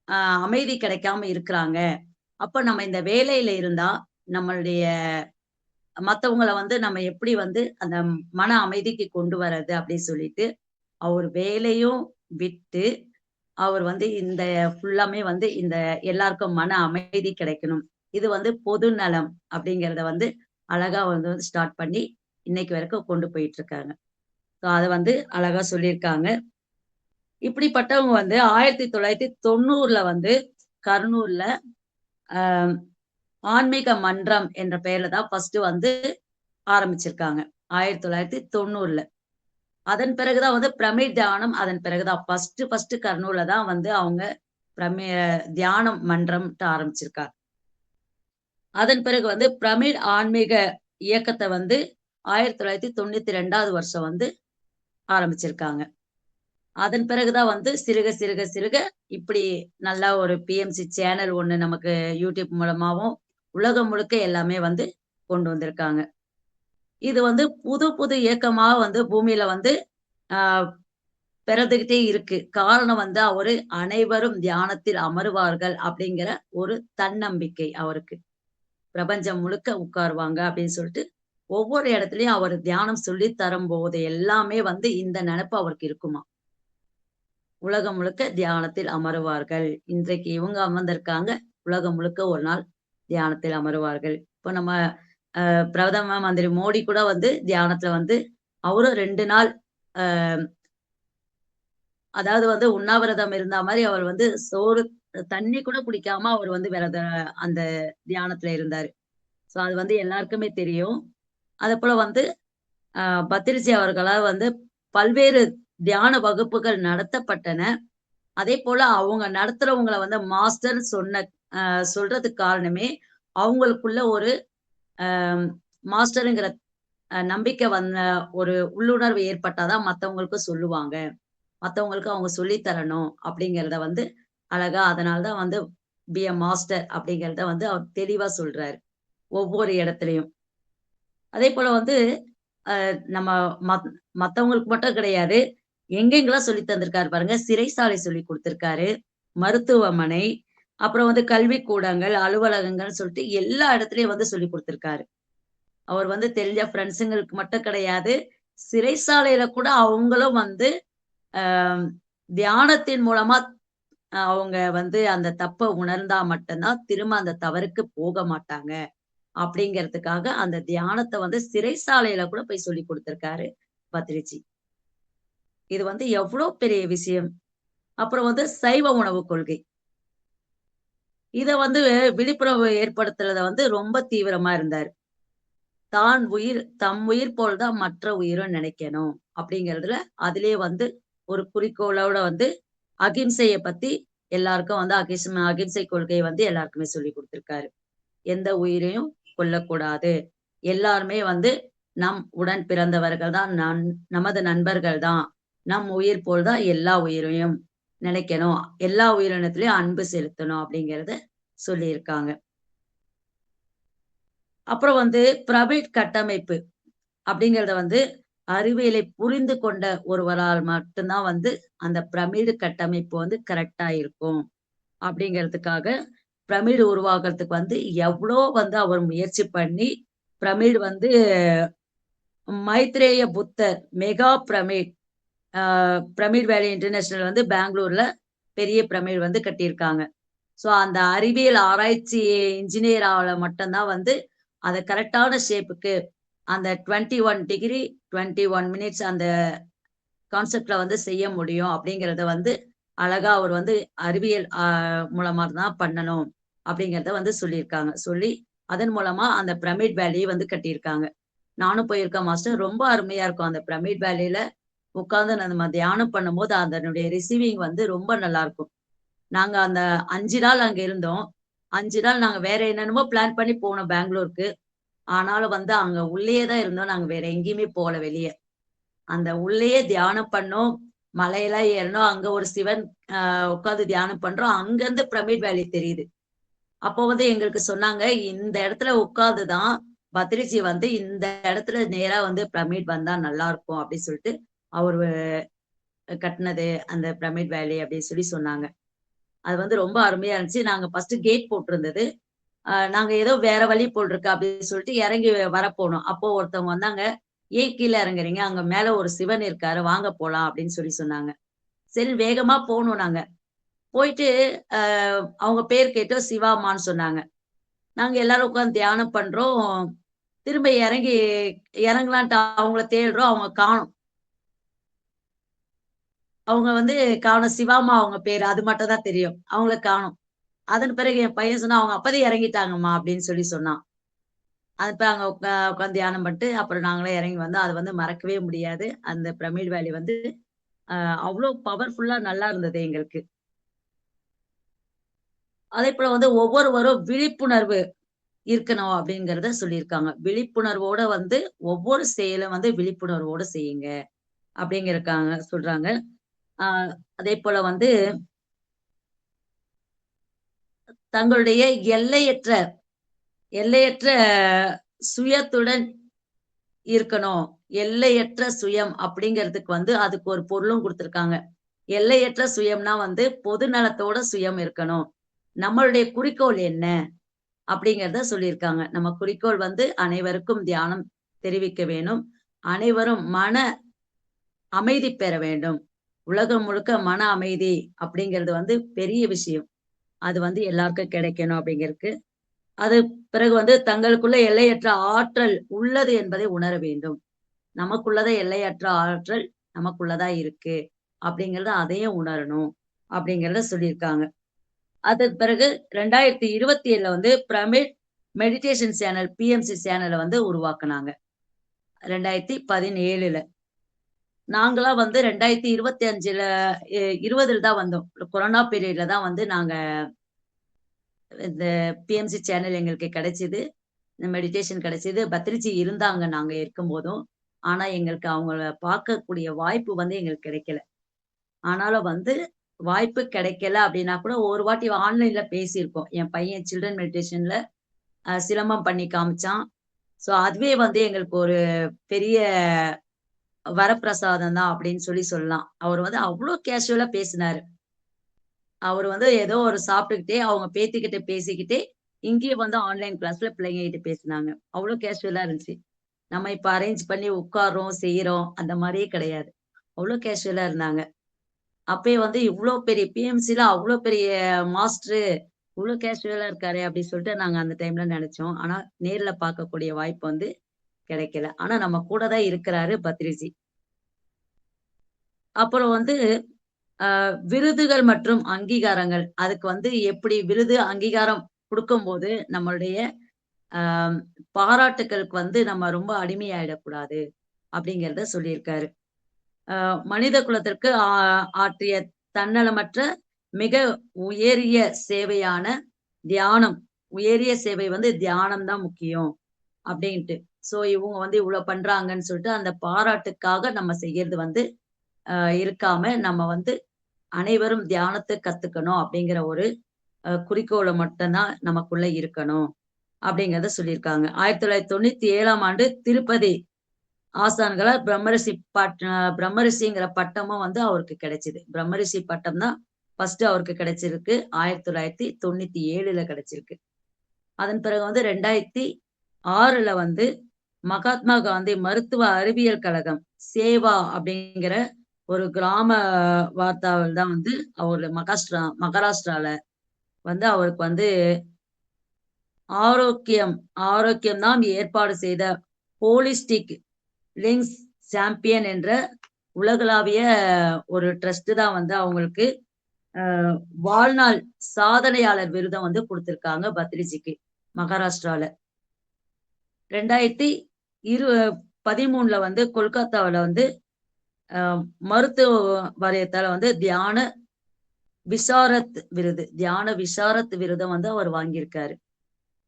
அ அமைதி கிடைக்காம இருக்கிறாங்க. அப்ப நம்ம இந்த வேலையில இருந்தா, நம்மளுடைய மத்தவங்கள வந்து நம்ம எப்படி வந்து அந்த மன அமைதிக்கு கொண்டு வரது அப்படின்னு சொல்லிட்டு, அவர் வேலையும் விட்டு, அவர் வந்து இந்த ஃபுல்லாமே வந்து இந்த எல்லாருக்கும் மன அமைதி கிடைக்கணும். இது வந்து பொது நலம் அப்படிங்கிறத வந்து அழகா வந்து ஸ்டார்ட் பண்ணி, இன்னைக்கு வரைக்கும் கொண்டு போயிட்டு இருக்காங்க. ஸோ அத வந்து அழகா சொல்லியிருக்காங்க. இப்படிப்பட்டவங்க வந்து 1990ல வந்து கருனூல்ல அ ஆன்மீக மன்றம் என்ற பெயர்ல தான் ஃபர்ஸ்ட் வந்து ஆரம்பிச்சிருக்காங்க. 1990ல. அதன் பிறகு தான் வந்து பிரமிட் தியானம் அதன் பிறகு தான் ஃபர்ஸ்ட் கர்னூல்ல தான் வந்து அவங்க பிரமே தியானம் மன்றம்ட்டு ஆரம்பிச்சிருக்காங்க. அதன் பிறகு வந்து பிரமிட் ஆன்மீக இயக்கத்த வந்து 1992வது வருஷம் வந்து ஆரம்பிச்சிருக்காங்க. அதன் பிறகு தான் வந்து சிறுக சிறுக சிறுக இப்படி நல்லா ஒரு பிஎம்சி சேனல் ஒண்ணு நமக்கு யூடியூப் மூலமாவும் உலகம் முழுக்க எல்லாமே வந்து கொண்டு வந்திருக்காங்க. இது வந்து புது புது இயக்கமா வந்து பூமியில வந்து ஆ பிறந்துகிட்டே இருக்கு. காரணம் வந்து அவரு அனைவரும் தியானத்தில் அமருவார்கள் அப்படிங்கிற ஒரு தன்னம்பிக்கை அவருக்கு. பிரபஞ்சம் முழுக்க உட்காருவாங்க அப்படின்னு சொல்லிட்டு, ஒவ்வொரு இடத்துலயும் அவர் தியானம் சொல்லி தரும்போது எல்லாமே வந்து இந்த நெனப்பு அவருக்கு இருக்குமாம். உலகம் முழுக்க தியானத்தில் அமருவார்கள். இன்றைக்கு இவங்க அமர்ந்திருக்காங்க. உலகம் முழுக்க ஒரு நாள் தியானத்தில் அமருவார்கள். இப்போ நம்ம பிரதம மந்திரி மோடி கூட வந்து தியானத்துல வந்து அவரும் 2 நாள் அ அதாவது வந்து உண்ணாவிரதம் இருந்தா மாரி அவர் வந்து சோறு, தண்ணி கூட குடிக்காம அவர் வந்து அந்த தியானத்துல இருந்தாரு. ஸோ அது வந்து எல்லாருக்குமே தெரியும். அதேபோல வந்து அ பத்திரிஜி அவர்களால் வந்து பல்வேறு தியான வகுப்புகள் நடத்தப்பட்டன. அதேபோல அவங்க நடத்துறவங்கள வந்து மாஸ்டர்ன்னு சொல்றதுக்கு காரணமே, அவங்களுக்குள்ள ஒரு அ மாஸ்டர்ங்கிற நம்பிக்கை ஒரு உள்ளுணர்வு ஏற்பட்டா தான் மத்தவங்களுக்கும் சொல்லுவாங்க. மத்தவங்களுக்கு அவங்க சொல்லி தரணும் அப்படிங்கிறத வந்து அழகா அதனால தான் வந்து பி எ மாஸ்டர் அப்படிங்கிறத வந்து அவர் தெளிவா சொல்றாரு. ஒவ்வொரு இடத்துலயும். அதேபோல வந்து நம்ம மத் மத்தவங்களுக்கு மட்டும் கிடையாது. எங்கெங்கலாம் சொல்லி தந்திருக்காரு பாருங்க. சிறைசாலை சொல்லிக் குடுத்திருக்காரு. மருத்துவமனை, அப்புறம் வந்து கல்விக்கூடங்கள், அலுவலகங்கள்னு சொல்லிட்டு எல்லா இடத்துலயும் வந்து சொல்லிக் குடுத்திருக்காரு. அவர் வந்து தெரிஞ்ச ஃப்ரெண்ட்ஸுங்களுக்கு மட்டும் கிடையாது. சிறைசாலையில கூட அவங்களும் வந்து அ தியானத்தின் மூலமா அவங்க வந்து அந்த தப்ப உணர்ந்தா மட்டும் தான் திரும்ப அந்த தவறுக்கு போக மாட்டாங்க. அப்படிங்கிறதுக்காக அந்த தியானத்த வந்து சிறைசாலையில கூட போய் சொல்லிக் குடுத்திருக்காரு பத்ரிஜி. இது வந்து எவ்ளோ பெரிய விஷயம். அப்புறம் வந்து சைவ உணவு கொள்கை. இத வந்து விழிப்புணர்வு ஏற்படுத்துறத வந்து ரொம்ப தீவிரமா இருந்தாரு. தம் உயிர் போல் தான் மற்ற உயிரும் நினைக்கணும் அப்படிங்கிறதுல, அதிலேயே வந்து ஒரு குறிக்கோளோட வந்து அகிம்சைய பத்தி எல்லாருக்கும் வந்து அகிம்சை கொள்கைய வந்து எல்லாருக்குமே சொல்லிக் குடுத்திருக்காரு. எந்த உயிரையும் கொல்லக்கூடாது. எல்லாருமே வந்து நம் உடன் பிறந்தவர்கள் தான். நமது நண்பர்கள் தான். நம் உயிர் போல் தான் எல்லா உயிரையும் நினைக்கணும். எல்லா உயிரினத்திலயும் அன்பு செலுத்தணும் அப்படிங்கிறத சொல்லியிருக்காங்க. அப்புறம் வந்து பிரமிட் கட்டமைப்பு அப்படிங்கிறத வந்து அறிவியலை புரிந்து கொண்ட ஒருவரால் மட்டும் தான் வந்து அந்த பிரமிடு கட்டமைப்பு வந்து கரெக்ட்டா இருக்கும். அப்படிங்கிறதுக்காக பிரமிடு உருவாக்குறதுக்கு வந்து எவ்ளோ வந்து அவர் முயற்சி பண்ணி, பிரமிடு வந்து மைத்ரேய புத்தர் மெகா பிரமிட் அ பிரமிட் வேலி இன்டர்நேஷனல் வந்து பெங்களூர்ல பெரிய பிரமிட் வந்து கட்டியிருக்காங்க. ஸோ அந்த அறிவியல் ஆராய்ச்சி இன்ஜினியரால மட்டும் தான் வந்து அத கரெக்ட்டான ஷேப்புக்கு அந்த 21 டிகிரி 21 மினிட்ஸ் அந்த கான்செப்ட்ல வந்து செய்ய முடியும் அப்படிங்கிறத வந்து அழகா அவர் வந்து அறிவியல் மூலமா தான் பண்ணணும் அப்படிங்கிறத வந்து சொல்லியிருக்காங்க. சொல்லி அதன் மூலமா அந்த பிரமிட் வேலியை வந்து கட்டியிருக்காங்க. நானும் போயிருக்கேன் மாஸ்டர். ரொம்ப அருமையா இருக்கும். அந்த பிரமிட் வேலியில உட்கார்ந்து நம்ம தியானம் பண்ணும்போது அதனுடைய ரிசீவிங் வந்து ரொம்ப நல்லா இருக்கும். நாங்க அந்த 5 நாள் அங்க இருந்தோம். 5 நாள் நாங்க வேற என்னென்னமோ பிளான் பண்ணி போனோம் பெங்களூருக்கு. ஆனாலும் வந்து அங்க உள்ளேயே தான் இருந்தோம். நாங்க வேற எங்கேயுமே போல வெளிய. அந்த உள்ளேயே தியானம் பண்ணோம். மலையெல்லாம் ஏறணும். அங்க ஒரு சிவன் உட்கார்ந்து தியானம் பண்றோம். அங்கருந்து பிரமிட் வேலி தெரியுது. அப்போ வந்து எங்களுக்கு சொன்னாங்க, இந்த இடத்துல உட்கார்ந்து தான் பத்ரிஜி வந்து இந்த இடத்துல நேரா வந்து பிரமிட் வந்தா நல்லா இருக்கும் அப்படின்னு சொல்லிட்டு, அவரு கட்டுனது அந்த பிரமிட் வேலி அப்படின்னு சொல்லி சொன்னாங்க. அது வந்து ரொம்ப அருமையா இருந்துச்சு. நாங்க ஃபர்ஸ்ட் கேட் போட்டிருந்தது. நாங்க ஏதோ வேற வழி போல் இருக்கு அப்படின்னு சொல்லிட்டு இறங்கி வரப்போனோம். அப்போ ஒருத்தவங்க வந்தாங்க. "ஏன் கீழ இறங்குறீங்க? அங்க மேல ஒரு சிவன் இருக்காரு. வாங்க போலாம்" அப்படின்னு சொல்லி சொன்னாங்க. சரி வேகமா போனோம் நாங்க. போயிட்டு அ அவங்க பேர் கேட்டோம். சிவா அம்மான்னு சொன்னாங்க. நாங்க எல்லாரும் உட்கார்ந்து தியானம் பண்றோம். திரும்ப இறங்கலான்ட்டு அவங்கள தேடுறோம். அவங்க காணோம். அவங்க வந்து காணோம். சிவாம்மா அவங்க பேரு. அது மட்டும் தான் தெரியும். அவங்கள காணோம். அதன் பிறகு என் பையன் சொன்னான், "அவங்க அப்பதான் இறங்கிட்டாங்கம்மா" அப்படின்னு சொல்லி சொன்னான். அது போய் அங்க உட்கார்ந்து தியானம் பண்ணிட்டு, அப்புறம் நாங்களே இறங்கி வந்தோம். அது வந்து மறக்கவே முடியாது. அந்த பிரமிட் வேலி வந்து அவ்ளோ பவர்ஃபுல்லா நல்லா இருந்தது எங்களுக்கு. அதேபோல வந்து ஒவ்வொருவரும் விழிப்புணர்வு இருக்கணும் அப்படிங்கிறத சொல்லியிருக்காங்க. விழிப்புணர்வோட வந்து ஒவ்வொரு செயலும் வந்து விழிப்புணர்வோட செய்யுங்க அப்படிங்கிறக்காங்க சொல்றாங்க. ஆ அதேபோல வந்து தங்களுடைய எல்லையற்ற எல்லையற்ற சுயத்துடன் இருக்கணும். எல்லையற்ற சுயம் அப்படிங்கிறதுக்கு வந்து அதுக்கு ஒரு பொருளும் குடுத்திருக்காங்க. எல்லையற்ற சுயம்னா வந்து பொது நலத்தோட சுயம் இருக்கணும். நம்மளுடைய குறிக்கோள் என்ன? அப்படிங்கிறத சொல்லியிருக்காங்க. நம்ம குறிக்கோள் வந்து அனைவருக்கும் தியானம் தெரிவிக்க வேணும். அனைவரும் மன அமைதி பெற வேண்டும். உலகம் முழுக்க மன அமைதி அப்படிங்கிறது வந்து பெரிய விஷயம். அது வந்து எல்லாருக்கும் கிடைக்கணும் அப்படிங்கிறதுக்கு. அது பிறகு வந்து தங்களுக்குள்ள எல்லையற்ற ஆற்றல் உள்ளது என்பதை உணர வேண்டும். நமக்குள்ளத எல்லையற்ற ஆற்றல் நமக்குள்ளதான் இருக்கு. அப்படிங்கிறத அதையும் உணரணும். அப்படிங்கிறத சொல்லியிருக்காங்க. அதற்கு பிறகு 2027ல வந்து பிரமிட் மெடிடேஷன் சேனல் பிஎம்சி சேனல வந்து உருவாக்குனாங்க. 2017ல. நாங்கலாம் வந்து 2025ல 20ல தான் வந்தோம். கொரோனா பீரியட்ல தான் வந்து நாங்க இந்த பிஎம்சி சேனல் எங்களுக்கு கிடைச்சது. இந்த மெடிடேஷன் கிடைச்சது. பத்ரிஜி இருந்தாங்க நாங்க இருக்கும்போதும். ஆனா எங்களுக்கு அவங்கள பார்க்கக்கூடிய வாய்ப்பு வந்து எங்களுக்கு கிடைக்கல. ஆனாலும் வந்து வாய்ப்பு கிடைக்கல அப்டின்னா கூட ஒரு வாட்டி ஆன்லைன்ல பேசியிருக்கோம். என் பையன் சில்ட்ரன் மெடிடேஷன்ல சிலம்பம் பண்ணி காமிச்சான். ஸோ அதுவே வந்து எங்களுக்கு ஒரு பெரிய வரப்பிரசாதம் தான் அப்டின்னு சொல்லி சொல்லலாம். அவரு வந்து அவ்ளோ கேஷுவலா பேசினாரு. அவரு வந்து ஏதோ ஒரு சாப்பிட்டுக்கிட்டே, அவங்க பேத்திகிட்ட பேசிக்கிட்டே, இங்கேயே வந்து ஆன்லைன் கிளாஸ்ல பிள்ளைங்ககிட்ட பேசினாங்க. அவ்ளோ கேஷுவலா இருந்துச்சு. நம்ம இப்ப அரேஞ்ச் பண்ணி உட்கார்றோம், செய்றோம் அந்த மாரியே கிடையாது. அவ்ளோ கேஷுவலா இருந்தாங்க. அப்பயே வந்து இவ்ளோ பெரிய பிஎம்சில அவ்ளோ பெரிய மாஸ்டரு, இவ்ளோ கேஷுவலா இருக்காரே! அப்டி சொல்லிட்டு நாங்க அந்த டைம்ல நெனச்சோம். ஆனா நேர்ல பார்க்கக்கூடிய வாய்ப்பு வந்து கிடைக்கல. ஆனா நம்ம கூட தான் இருக்கிறாரு பத்ரிஜி. அப்புறம் வந்து விருதுகள் மற்றும் அங்கீகாரங்கள். அதுக்கு வந்து எப்படி விருது, அங்கீகாரம் குடுக்கும்போது நம்மளுடைய அ பாராட்டுக்களுக்கு வந்து நம்ம ரொம்ப அடிமையாயிடக்கூடாது. அப்படிங்கிறத சொல்லியிருக்காரு. மனித குலத்திற்கு ஆற்றிய தன்னலமற்ற மிக உயரிய சேவையான தியானம். உயரிய சேவை வந்து தியானம் தான் முக்கியம் அப்படின்ட்டு. ஸோ இவங்க வந்து இவ்ளோ பண்றாங்கன்னு சொல்லிட்டு அந்த பாராட்டுக்காக நம்ம செய்யறது வந்து இருக்காம, நம்ம வந்து அனைவரும் தியானத்த கத்துக்கணும் அப்படிங்கிற ஒரு குறிக்கோள மட்டும் தான் நமக்குள்ள இருக்கணும். அப்படிங்கிறத சொல்லியிருக்காங்க. 1997ஆம் ஆண்டு திருப்பதி ஆசான்களா பிரம்மரிஷிங்கிற பட்டமும் வந்து அவருக்கு கிடைச்சது. பிரம்மரிஷி பட்டம் தான் ஃபர்ஸ்ட் அவருக்கு கிடைச்சிருக்கு. 1997ல கிடைச்சிருக்கு. அதன் பிறகு வந்து 2006ல வந்து மகாத்மா காந்தி மருத்துவ அறிவியல் கழகம், சேவா அப்படிங்கிற ஒரு கிராம வார்த்தாவில் தான் வந்து அவரு மகாராஷ்டிரால வந்து அவருக்கு வந்து ஆரோக்கியம் ஆரோக்கியம் தான் ஏற்பாடு செய்த ஹோலிஸ்டிக் லிங்க்ஸ் சாம்பியன் என்ற உலகளாவிய ஒரு ட்ரஸ்ட் தான் வந்து அவங்களுக்கு வாழ்நாள் சாதனையாளர் விருதம் வந்து கொடுத்திருக்காங்க பத்ரிஜிக்கு மகாராஷ்டிரால. 2013 வந்து கொல்கத்தாவுல வந்து மருத்துவ வாரியத்தால வந்து தியான விசாரத் விருதம் வந்து அவர் வாங்கியிருக்காரு.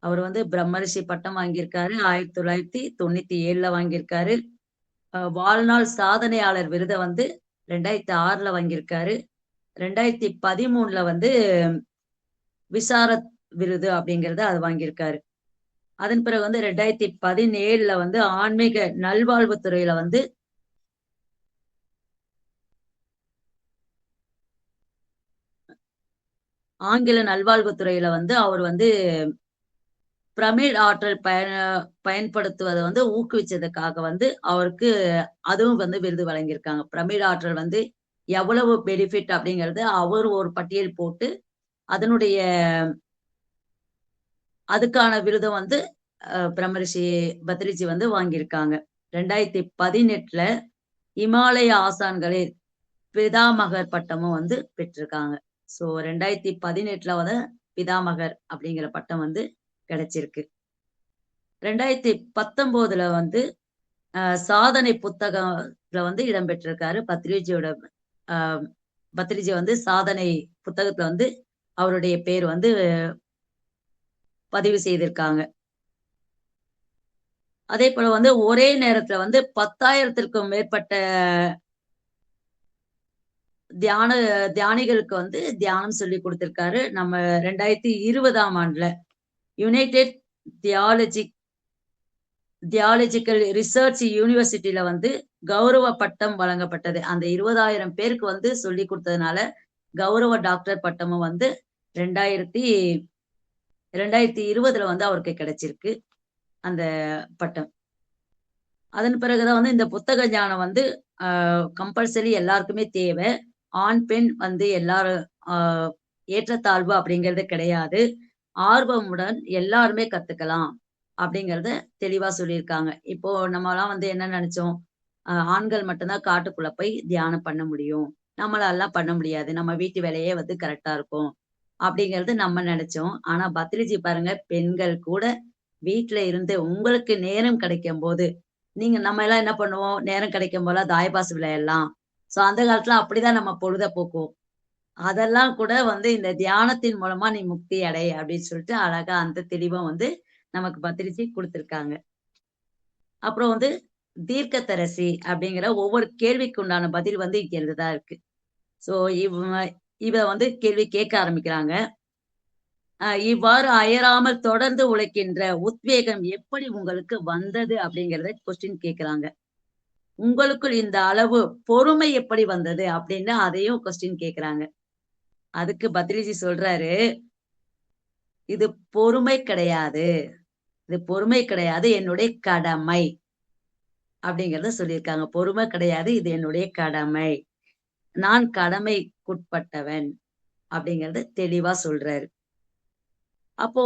அவர் வந்து பிரம்மரிஷி பட்டம் வாங்கியிருக்காரு. 1997ல வாங்கியிருக்காரு. வாழ்நாள் சாதனையாளர் விருத வந்து 2006ல வாங்கியிருக்காரு. 2013ல வந்து விசாரத் விருது அப்படிங்கிறத அது வாங்கியிருக்காரு. அதன் பிறகு வந்து 2017ல வந்து ஆன்மீக நல்வாழ்வுத் துறையில வந்து ஆங்கில நல்வாழ்வுத் துறையில வந்து அவர் வந்து பிரமிழ் ஆற்றல் பயன்படுத்துவதை வந்து ஊக்குவிச்சதுக்காக வந்து அவருக்கு அதுவும் வந்து விருது வழங்கியிருக்காங்க. பிரமிழ் ஆற்றல் வந்து எவ்வளவு பெனிஃபிட் அப்படிங்கறது அவர் ஒரு பட்டியல் போட்டு அதனுடைய அதுக்கான விருதம் வந்து பிரம்மரிஷி பத்ரிஜி வந்து வாங்கியிருக்காங்க. 2018ல இமாலய ஆசான்களில் பிதாமகர் பட்டமும் வந்து பெற்றிருக்காங்க. சோ 2018ல வந்து பிதாமகர் அப்படிங்கிற பட்டம் வந்து கிடைச்சிருக்கு. 2019ல வந்து சாதனை புத்தகத்துல வந்து இடம்பெற்றிருக்காரு. பத்ரிஜி வந்து சாதனை புத்தகத்துல வந்து அவருடைய பேர் வந்து பதிவு செய்திருக்காங்க. அதே போல வந்து ஒரே நேரத்துல வந்து 10,000த்திற்கும் மேற்பட்ட தியானிகளுக்கு வந்து தியானம் சொல்லி கொடுத்திருக்காரு. நம்ம 2020ஆம் ஆண்டுல யுனைடெட் தியாலஜிக்கல் ரிசர்ச் யூனிவர்சிட்டியில வந்து கௌரவ பட்டம் வழங்கப்பட்டது. அந்த 20,000 பேருக்கு வந்து சொல்லி கொடுத்ததுனால கௌரவ டாக்டர் பட்டமும் வந்து 2020ல வந்து அவருக்கு கிடைச்சிருக்கு அந்த பட்டம். அதன் பிறகுதான் வந்து இந்த புத்தக ஞானம் வந்து கம்பல்சரி எல்லாருக்குமே தேவை. ஆண் பெண் வந்து எல்லாரும் ஏற்றத்தாழ்வு அப்படிங்கிறது கிடையாது. ஆர்வமுடன் எல்லாருமே கத்துக்கலாம் அப்படிங்கறத தெளிவா சொல்லியிருக்காங்க. இப்போ நம்மலாம் வந்து என்ன நினைச்சோம், ஆண்கள் மட்டும்தான் காட்டுக்குள்ள போய் தியானம் பண்ண முடியும், நம்மளாலாம் பண்ண முடியாது, நம்ம வீட்டு வேலையே வந்து கரெக்டா இருக்கும் அப்படிங்கறது நம்ம நினைச்சோம். ஆனா பத்ரிஜி பாருங்க, பெண்கள் கூட வீட்டுல இருந்து உங்களுக்கு நேரம் கிடைக்கும் போது, நம்ம எல்லாம் என்ன பண்ணுவோம், நேரம் கிடைக்கும் போல தாயபாசு விளையாடலாம். சோ அந்த காலத்துல அப்படிதான் நம்ம பொழுத போக்குவோம். அதெல்லாம் கூட வந்து இந்த தியானத்தின் மூலமா நீ முக்தி அடை அப்படின்னு சொல்லிட்டு அழகா அந்த தெளிவும் வந்து நமக்கு பத்திரிச்சு கொடுத்திருக்காங்க. அப்புறம் வந்து தீர்க்கதரிசி அப்படிங்கிற ஒவ்வொரு கேள்விக்கு உண்டான பதில் வந்து இங்க இருந்துதான் இருக்கு. சோ இவ வந்து கேள்வி கேட்க ஆரம்பிக்கிறாங்க. இவ்வாறு அயராமல் தொடர்ந்து உழைக்கின்ற உத்வேகம் எப்படி உங்களுக்கு வந்தது அப்படிங்கறத கொஸ்டின் கேக்குறாங்க. உங்களுக்குள் இந்த அளவு பொறுமை எப்படி வந்தது அப்படின்னு அதையும் கொஸ்டின் கேக்குறாங்க. அதுக்கு பத்ரிஜி சொல்றாரு, இது பொறுமை கிடையாது, இது பொறுமை கிடையாது, என்னுடைய கடமை அப்படிங்கறத சொல்லியிருக்காங்க. பொறுமை கிடையாது, இது என்னுடைய கடமை, நான் கடமைக்குட்பட்டவன் அப்படிங்கறத தெளிவா சொல்றாரு. அப்போ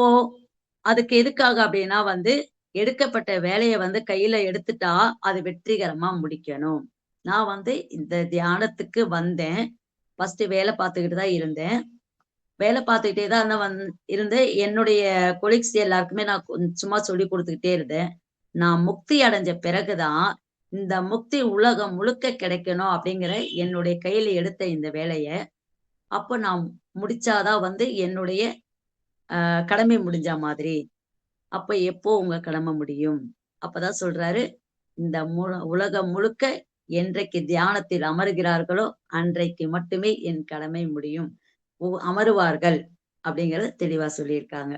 அதுக்கு எதுக்காக அப்படின்னா வந்து எடுக்கப்பட்ட வேலையை வந்து கையில எடுத்துட்டா அது வெற்றிகரமா முடிக்கணும். நான் வந்து இந்த தியானத்துக்கு வந்தேன். ஃபர்ஸ்ட் வேலை பார்த்துக்கிட்டு தான் இருந்தேன். வேலை பார்த்துக்கிட்டே தான் இருந்து என்னுடைய கொலீக்ஸ் எல்லாருக்குமே நான் சும்மா சொல்லி கொடுத்துக்கிட்டே இருந்தேன். நான் முக்தி அடைஞ்ச பிறகுதான் இந்த முக்தி உலகம் முழுக்க கிடைக்கணும் அப்படிங்கிற என்னுடைய கையில எடுத்த இந்த வேலைய அப்ப நான் முடிச்சாதான் வந்து என்னுடைய கடமை முடிஞ்ச மாதிரி. அப்ப எப்போ உங்க கடமை முடியும்? அப்பதான் சொல்றாரு, இந்த உலகம் முழுக்க என்றைக்கு தியானத்தில் அமருகிறார்களோ அன்றைக்கு மட்டுமே என் கடமை முடியும், அமருவார்கள் அப்படிங்கறத தெளிவா சொல்லியிருக்காங்க.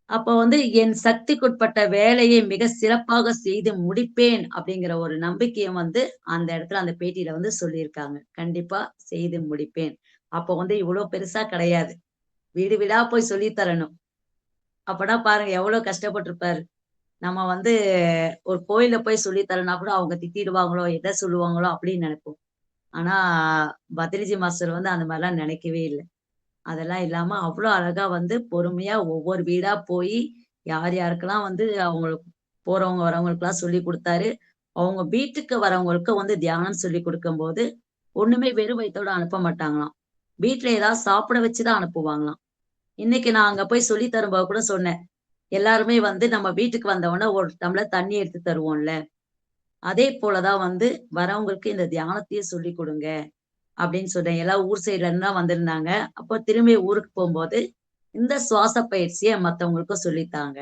அப்ப வந்து என் சக்திக்குட்பட்ட வேலையை மிக சிறப்பாக செய்து முடிப்பேன் அப்படிங்கிற ஒரு நம்பிக்கையும் வந்து அந்த இடத்துல அந்த பேட்டியில வந்து சொல்லியிருக்காங்க. கண்டிப்பா செய்து முடிப்பேன். அப்ப வந்து இவ்வளவு பெருசா கிடையாது, வீடு வீடா போய் சொல்லி தரணும். அப்பனா பாருங்க எவ்வளவு கஷ்டப்பட்டிருப்பாரு. நம்ம வந்து ஒரு கோயில்ல போய் சொல்லி தரனா கூட அவங்க திட்டிடுவாங்களோ, எதை சொல்லுவாங்களோ அப்படின்னு நினைப்போம். ஆனா பத்ரிஜி மாஸ்டர் வந்து அந்த மாதிரிலாம் நினைக்கவே இல்லை. அதெல்லாம் இல்லாம அவ்வளவு அழகா வந்து பொறுமையா ஒவ்வொரு வீடா போய் யார் யாருக்கெல்லாம் வந்து அவங்களுக்கு போறவங்க வரவங்களுக்கு எல்லாம் சொல்லி கொடுத்தாரு. அவங்க வீட்டுக்கு வரவங்களுக்கு வந்து தியானம் சொல்லி கொடுக்கும் போது ஒண்ணுமே வெறும் வயித்தோட அனுப்ப மாட்டாங்களாம். வீட்ல ஏதாவது சாப்பிட வச்சுதான் அனுப்புவாங்களாம். இன்னைக்கு நான் அங்க போய் சொல்லி தரும்போது கூட சொன்னேன். எல்லாருமே வந்து நம்ம வீட்டுக்கு வந்தவுடனே ஒரு டம்ளர் தண்ணி எடுத்து தருவோம்ல. அதே போலதான் வந்து வரவங்களுக்கு இந்த தியானத்தையே சொல்லிக் கொடுங்க அப்படின்னு சொன்னேன். எல்லாம் ஊர் சைடுல இருந்து தான் வந்திருந்தாங்க. அப்போ திரும்பி ஊருக்கு போகும்போது இந்த சுவாச பயிற்சிய மத்தவங்களுக்கும் சொல்லித்தாங்க.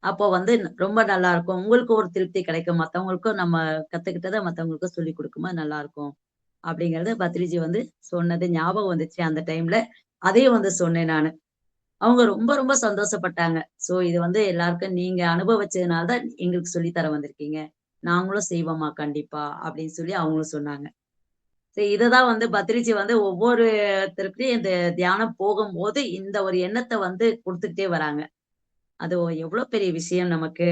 அப்போ வந்து ரொம்ப நல்லா இருக்கும். உங்களுக்கு ஒரு திருப்தி கிடைக்கும். மத்தவங்களுக்கும் நம்ம கத்துக்கிட்டத மத்தவங்களுக்கும் சொல்லிக் குடுக்கும்போது நல்லா இருக்கும். அப்படிங்கிறத பத்ரிஜி வந்து சொன்னது ஞாபகம் வந்துச்சு அந்த டைம்ல. அதையும் வந்து சொன்னேன் நானு. அவங்க ரொம்ப ரொம்ப சந்தோஷப்பட்டாங்க. சோ இது வந்து எல்லாருக்கும் நீங்க அனுபவிச்சதுனால தான் எங்களுக்கு சொல்லி தர வந்திருக்கீங்க. நாங்களும் செய்வோம்மா கண்டிப்பா அப்படின்னு சொல்லி அவங்களும் சொன்னாங்க. சரி இததான் வந்து பத்ரிஜி வந்து ஒவ்வொருத்தருக்கும் இந்த தியானம் போகும்போது இந்த ஒரு எண்ணத்த வந்து குடுத்துக்கிட்டே வராங்க. அது எவ்வளோ பெரிய விஷயம் நமக்கு.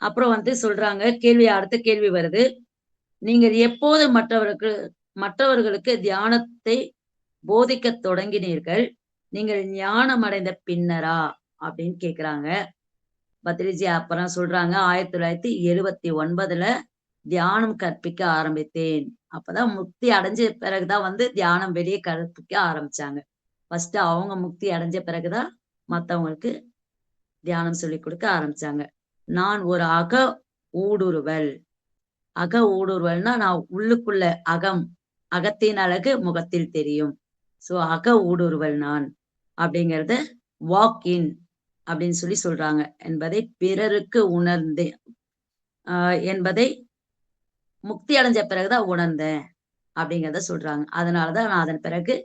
அப்புறம் வந்து சொல்றாங்க, அடுத்த கேள்வி வருது. நீங்கள் எப்போது மற்றவர்களுக்கு தியானத்தை போதிக்கத் தொடங்கினீர்கள்? நீங்கள் ஞானம் அடைந்த பின்னரா? அப்படின்னு கேட்கிறாங்க. பத்ரிஜி அப்புறம் சொல்றாங்க, 1979ல தியானம் கற்பிக்க ஆரம்பித்தேன். அப்பதான் முக்தி அடைஞ்ச பிறகு தான் வந்து தியானம் வெளிய கற்பிக்க ஆரம்பிச்சாங்க. ஃபர்ஸ்ட் அவங்க முக்தி அடைஞ்ச பிறகு தான் மத்தவங்களுக்கு தியானம் சொல்லிக் கொடுக்க ஆரம்பிச்சாங்க. நான் ஒரு ஊடுருவல். ஊடுருவல்னா நான் உள்ளுக்குள்ள அகத்தின் அழகு முகத்தில் தெரியும். சோ ஊடுருவல் நான் அப்படிங்கிறத வாக் இன் அப்படின்னு சொல்லி சொல்றாங்க என்பதை பிறருக்கு உணர்ந்தேன் என்பதை முக்தி அடைஞ்ச பிறகுதான் உணர்ந்தேன் அப்படிங்கிறத சொல்றாங்க. அதனாலதான் நான் அதன் பிறகு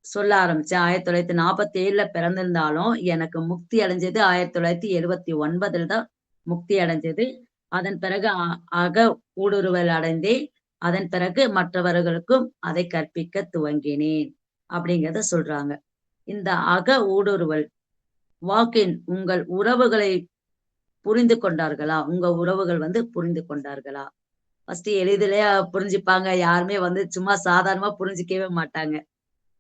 சொல்ல ஆரம்பிச்சேன். 1947ல பிறந்திருந்தாலும் எனக்கு முக்தி அடைஞ்சது 1979ல தான் முக்தி அடைஞ்சது. அதன் பிறகு அக ஊடுருவல் அடைந்தேன். அதன் பிறகு மற்றவர்களுக்கும் அதை கற்பிக்க துவங்கினேன் அப்படிங்கிறத சொல்றாங்க. இந்த ஊடுருவல் வாக்கின் உங்கள் உறவுகளை புரிந்து கொண்டார்களா? உங்க உறவுகள் வந்து புரிந்து கொண்டார்களா? ஃபர்ஸ்ட் எளிதிலயே புரிஞ்சுப்பாங்க. யாருமே வந்து சும்மா சாதாரணமா புரிஞ்சுக்கவே மாட்டாங்க.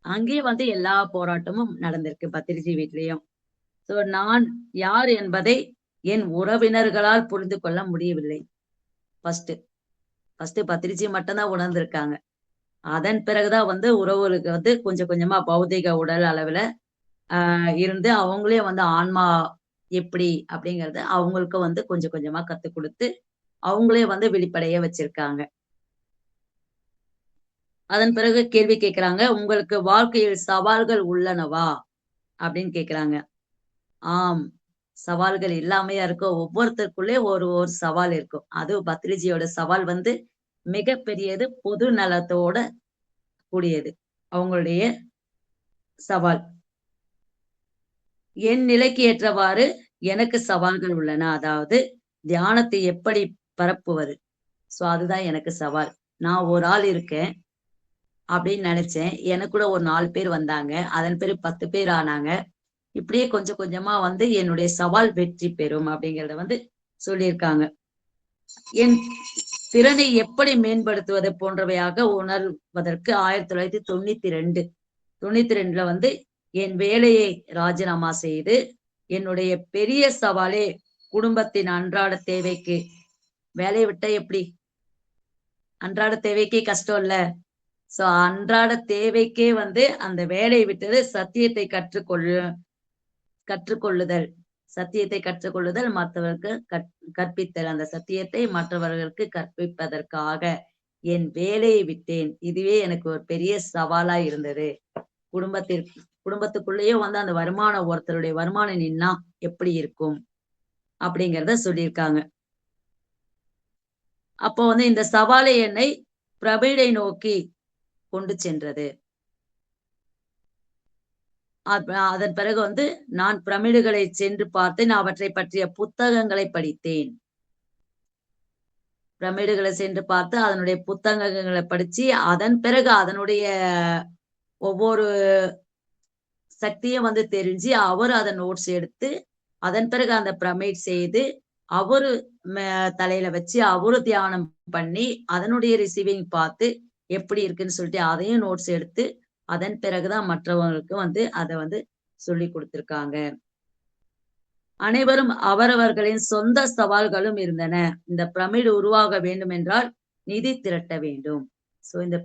அங்கேயும் வந்து எல்லா போராட்டமும் நடந்திருக்கு பத்திரிஜி வீட்லயும். சோ நான் யார் என்பதை என் உறவினர்களால் புரிந்து கொள்ள முடியவில்லை. ஃபர்ஸ்ட் பத்திரிஜி மட்டும் தான் உணர்ந்திருக்காங்க. அதன் பிறகுதான் வந்து உறவுகளுக்கு வந்து கொஞ்சம் கொஞ்சமா பௌதிக உடல் அளவுல இருந்து அவங்களே வந்து ஆன்மா எப்படி அப்படிங்கறத அவங்களுக்கு வந்து கொஞ்சம் கொஞ்சமா கத்துக் கொடுத்து அவங்களே வந்து வெளிப்படைய வச்சிருக்காங்க. அதன் பிறகு கேள்வி கேட்கிறாங்க, உங்களுக்கு வாழ்க்கையில் சவால்கள் உள்ளனவா அப்படின்னு கேட்கிறாங்க. ஆம். சவால்கள் இல்லாமையா இருக்கும். ஒவ்வொருத்தருக்குள்ளே ஒரு ஒரு சவால் இருக்கும். அதுவும் பத்ரிஜியோட சவால் வந்து மிகப்பெரியது. பொது நலத்தோட கூடியது. அவங்களுடைய சவால். என் நிலைக்கு ஏற்றவாறு எனக்கு சவால்கள் உள்ளன. அதாவது தியானத்தை எப்படி பரப்புவது? சோ அதுதான் எனக்கு சவால். நான் ஒரு ஆள் இருக்கேன் அப்படின்னு நினைச்சேன். எனக்கு கூட ஒரு 4 பேர் வந்தாங்க. அதன் பிறகு 10 பேர் ஆனாங்க. இப்படியே கொஞ்சம் கொஞ்சமா வந்து என்னுடைய சவால் வெற்றி பெறும் அப்படிங்கிறத வந்து சொல்லியிருக்காங்க. என் திறனை எப்படி மேம்படுத்துவது போன்றவையாக உணர்வதற்கு 1992ல வந்து என் வேலையை ராஜினாமா செய்து என்னுடைய பெரிய சவாலே குடும்பத்தின் அன்றாட தேவைக்கு வேலையை விட்டா எப்படி அன்றாட தேவைக்கே கஷ்டம் இல்ல. சோ அன்றாட தேவைக்கே வந்து அந்த வேலையை விட்டது சத்தியத்தை கற்றுக்கொள்ளுதல் சத்தியத்தை கற்றுக்கொள்ளுதல் மற்றவர்களுக்கு கற்பித்தல் அந்த சத்தியத்தை மற்றவர்களுக்கு கற்பிப்பதற்காக என் வேலையை விட்டேன். இதுவே எனக்கு ஒரு பெரிய சவாலா இருந்தது. குடும்பத்துக்குள்ளேயும் வந்து அந்த ஒருத்தருடைய வருமானம் நின்னா எப்படி இருக்கும் அப்படிங்கிறத சொல்லியிருக்காங்க. அப்போ வந்து இந்த சவாலை என்னை பிரமிடை நோக்கி கொண்டு சென்றது. அதன் பிறகு வந்து நான் பிரமிடுகளை சென்று பார்த்தேன். அவற்றை பற்றிய புத்தகங்களை படித்தேன். பிரமிடுகளை சென்று பார்த்து அதனுடைய புத்தகங்களை படிச்சு அதன் பிறகு அதனுடைய ஒவ்வொரு சக்தியும் வந்து தெரிஞ்சு அவரு அத நோட்ஸ் எடுத்து அதன் பிறகு அந்த பிரமிட் செய்து அவரு தலையில வச்சு அவரு தியானம் பண்ணி அதனுடைய ரிசீவிங் பார்த்து எப்படி இருக்குன்னு சொல்லிட்டு அதையும் நோட்ஸ் எடுத்து அதன் பிறகுதான் மற்றவங்களுக்கு வந்து அத வந்து சொல்லி கொடுத்திருக்காங்க. அனைவரும் அவரவர்களின் சொந்த சவால்களும் இருந்தன. இந்த பிரமிடு உருவாக வேண்டும் என்றால் நிதி திரட்ட வேண்டும். சோ இந்த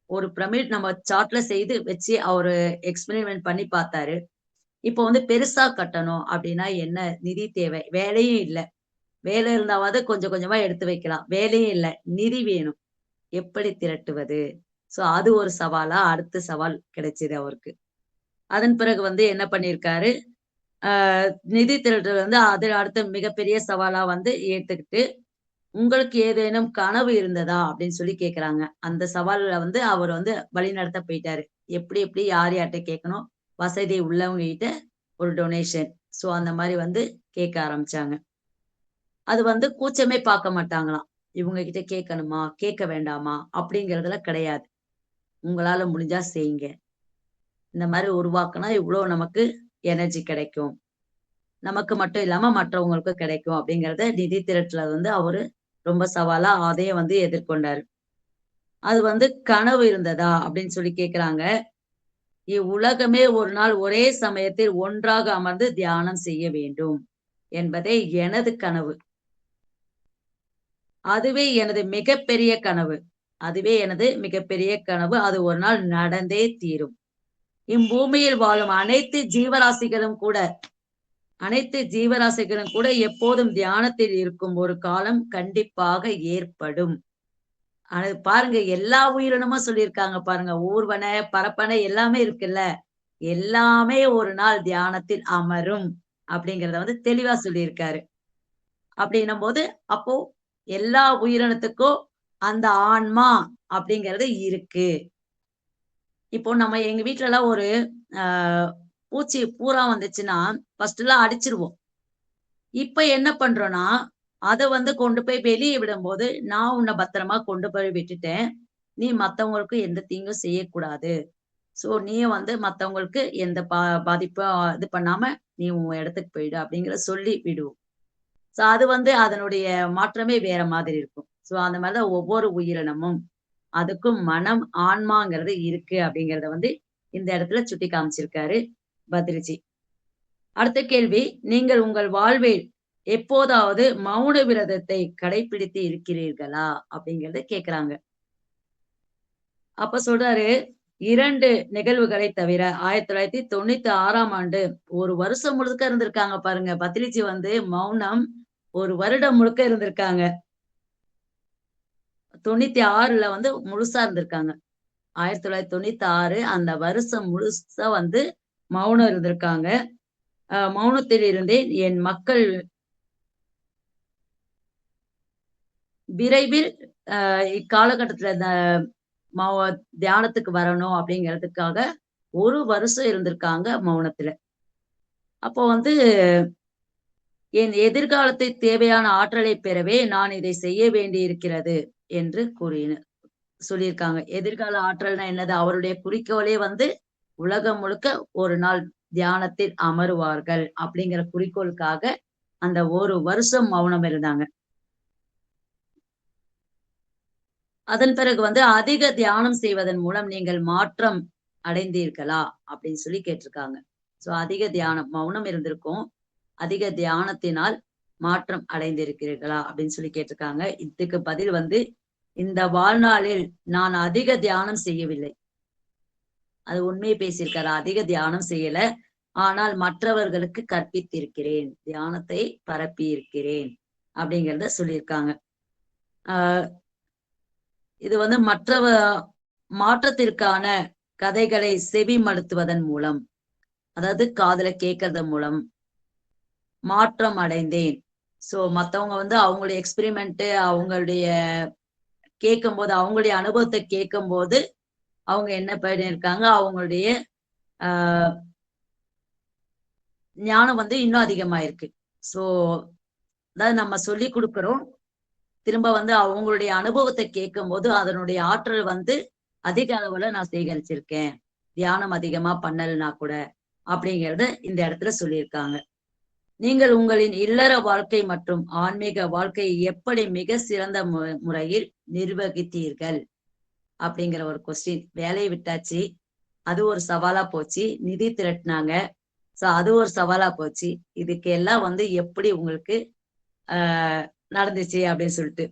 ஒரு பிரமிட் நம்ம சார்ட்ல செய்து வச்சு அவரு எக்ஸ்பெரிமெண்ட் பண்ணி பார்த்தாரு. இப்போ வந்து பெருசா கட்டணும் அப்படின்னா என்ன நிதி தேவை? வேலையும் இல்ல. வேலை இருந்தாவாவது கொஞ்சம் கொஞ்சமா எடுத்து வைக்கலாம். வேலையும் இல்ல. நிதி வேணும். எப்படி திரட்டுவது? சோ அது ஒரு சவாலா அடுத்த சவால் கிடைச்சது அவருக்கு. அதன் பிறகு வந்து என்ன பண்ணியிருக்காரு, ஆ நிதி திரட்டுதல் வந்து அது அடுத்த மிகப்பெரிய சவாலா வந்து ஏத்துக்கிட்டு, உங்களுக்கு ஏதேனும் கனவு இருந்ததா? அப்படின்னு சொல்லி கேட்கறாங்க. அந்த சவால்ல வந்து அவர் வந்து வழிநடத்த போயிட்டாரு. எப்படி எப்படி யார் யார்ட்ட கேட்கணும்? வசதி உள்ளவங்க கிட்ட ஒரு டொனேஷன். சோ அந்த மாரி வந்து கேட்க ஆரம்பிச்சாங்க. அது வந்து கூச்சமே பார்க்க மாட்டாங்களாம். இவங்க கிட்ட கேட்கணுமா? கேட்க வேண்டாமா? அப்படிங்கிறதுல கிடையாது. உங்களால முடிஞ்சா செய்யுங்க. இந்த மாரி உருவாக்குனா இவ்ளோ நமக்கு எனர்ஜி கிடைக்கும். நமக்கு மட்டும் இல்லாம மற்றவங்களுக்கும் கிடைக்கும் அப்படிங்கிறத நிதி திரட்டுல வந்து அவரு ரொம்ப சவாலா அதையும் வந்து எதிர்கொண்டாரு. அது வந்து கனவு இருந்ததா? அப்படின்னு சொல்லி கேட்கிறாங்க. இவ்வுலகமே ஒரு நாள் ஒரே சமயத்தில் ஒன்றாக அமர்ந்து தியானம் செய்ய வேண்டும் என்பதே எனது கனவு. அதுவே எனது மிகப்பெரிய கனவு. அதுவே எனது மிகப்பெரிய கனவு. அது ஒரு நாள் நடந்தே தீரும். இப்பூமியில் வாழும் அனைத்து ஜீவராசிகளும் கூட எப்போதும் தியானத்தில் இருக்கும் ஒரு காலம் கண்டிப்பாக ஏற்படும். அது பாருங்க எல்லா உயிரினமும் சொல்லியிருக்காங்க பாருங்க. ஊர்வன, பரப்பன எல்லாமே இருக்குல்ல. எல்லாமே ஒரு நாள் தியானத்தில் அமரும் அப்படிங்கிறத வந்து தெளிவா சொல்லியிருக்காரு. அப்படின்னும்போது, அப்போ எல்லா உயிரினத்துக்கும் அந்த ஆன்மா அப்படிங்கிறது இருக்கு. இப்போ நம்ம எங்க வீட்லலாம் ஒரு அ பூச்சி பூரா வந்துச்சுன்னா, ஃபர்ஸ்ட்லாம் அடிச்சுருவோம். இப்ப என்ன பண்றோம்னா, அத வந்து கொண்டு போய் வெளிய விடும்போது, நான் உன்ன பத்திரமா கொண்டு போய் விட்டுட்டேன். நீ மத்தவங்களுக்கு எந்த தீங்கும் செய்யக்கூடாது. சோ, நீயும் வந்து மத்தவங்களுக்கு எந்த பாதிப்பும் இது பண்ணாம, நீ உன் இடத்துக்கு போயிடு அப்படிங்கிறத சொல்லி விடுவோம். சோ, அது வந்து அதனுடைய மாற்றமே வேற மாதிரி இருக்கும். சோ, அந்த மாரி தான் ஒவ்வொரு உயிரினமும், அதுக்கும் மனம், ஆன்மாங்கிறது இருக்கு அப்படிங்கிறத வந்து இந்த இடத்துல சுட்டி காமிச்சிருக்காரு பத்ரிஜி. அடுத்த கேள்வி, நீங்கள் உங்கள் வாழ்வில் எப்போதாவது மௌன விரதத்தை கடைபிடித்து இருக்கிறீர்களா? அப்படிங்கிறத கேட்கிறாங்க. அப்ப சொல்றாரு, 2 நிகழ்வுகளை தவிர 1996ஆம் ஆண்டு 1 வருஷம் முழுக்க இருந்திருக்காங்க பாருங்க. பத்ரிஜி வந்து மௌனம் 1 வருடம் முழுக்க இருந்திருக்காங்க. 96ல வந்து முழுசா இருந்திருக்காங்க. 1996 அந்த வருஷம் முழுசா வந்து மௌனம் இருந்திருக்காங்க. மௌனத்தில் இருந்தேன். என் மக்கள் விரைவில் இக்காலகட்டத்துல மௌ தியானத்துக்கு வரணும் அப்படிங்கிறதுக்காக 1 வருஷம் இருந்திருக்காங்க மௌனத்துல. அப்போ வந்து என் எதிர்காலத்தை தேவையான ஆற்றலை பெறவே நான் இதை செய்ய வேண்டியிருக்கிறது என்று சொல்லியிருக்காங்க. எதிர்கால ஆற்றல்னா என்னது? அவருடைய குறிக்கோளே வந்து உலகம் முழுக்க ஒரு நாள் தியானத்தில் அமருவார்கள் அப்படிங்கிற குறிக்கோளுக்காக அந்த 1 வருஷம் மௌனம் இருந்தாங்க. அதன் பிறகு வந்து அதிக தியானம் செய்வதன் மூலம் நீங்கள் மாற்றம் அடைந்தீர்களா? அப்படின்னு சொல்லி கேட்டிருக்காங்க. சோ அதிக தியானம் மௌனம் இருந்திருக்கும். அதிக தியானத்தினால் மாற்றம் அடைந்திருக்கிறீர்களா? அப்படின்னு சொல்லி கேட்டிருக்காங்க. இதுக்கு பதில் வந்து இந்த வாழ்நாளில் நான் அதிக தியானம் செய்யவில்லை. அது உண்மையை பேசியிருக்காரு. அதிக தியானம் செய்யல. ஆனால் மற்றவர்களுக்கு கற்பித்திருக்கிறேன். தியானத்தை பரப்பி இருக்கிறேன். அப்படிங்கிறத சொல்லியிருக்காங்க. ஆஹ் இது வந்து மாற்றத்திற்கான கதைகளை செவிமடுத்துவதன் மூலம், அதாவது காதுல கேட்கறது மூலம் மாற்றம் அடைந்தேன். சோ மத்தவங்க வந்து அவங்களுடைய எக்ஸ்பெரிமெண்ட் அவங்களுடைய கேட்கும்போது அவங்களுடைய அனுபவத்தை கேட்கும்போது அவங்க என்ன பண்ணியிருக்காங்க அவங்களுடைய ஆஹ் ஞானம் வந்து இன்னும் அதிகமாயிருக்கு. சோ அதாவது நம்ம சொல்லி கொடுக்கிறோம். திரும்ப வந்து அவங்களுடைய அனுபவத்தை கேட்கும்போது அதனுடைய ஆற்றல் வந்து அதிக அளவுல நான் சேகரிச்சிருக்கேன். தியானம் அதிகமா பண்ணலனா கூட அப்படிங்கறத இந்த இடத்துல சொல்லியிருக்காங்க. நீங்கள் உங்களின் இல்லற வாழ்க்கை மற்றும் ஆன்மீக வாழ்க்கையை எப்படி மிக சிறந்த முறையில் நிர்வகித்தீர்கள்? அப்படிங்கிற ஒரு கொஸ்டின். வேலையை விட்டாச்சு. அது ஒரு சவாலா போச்சு. நிதி திரட்டினாங்க. சோ அது ஒரு சவாலா போச்சு. இதுக்கு எல்லாம் வந்து எப்படி உங்களுக்கு ஆஹ் நடந்துச்சு அப்படின்னு சொல்லிட்டு.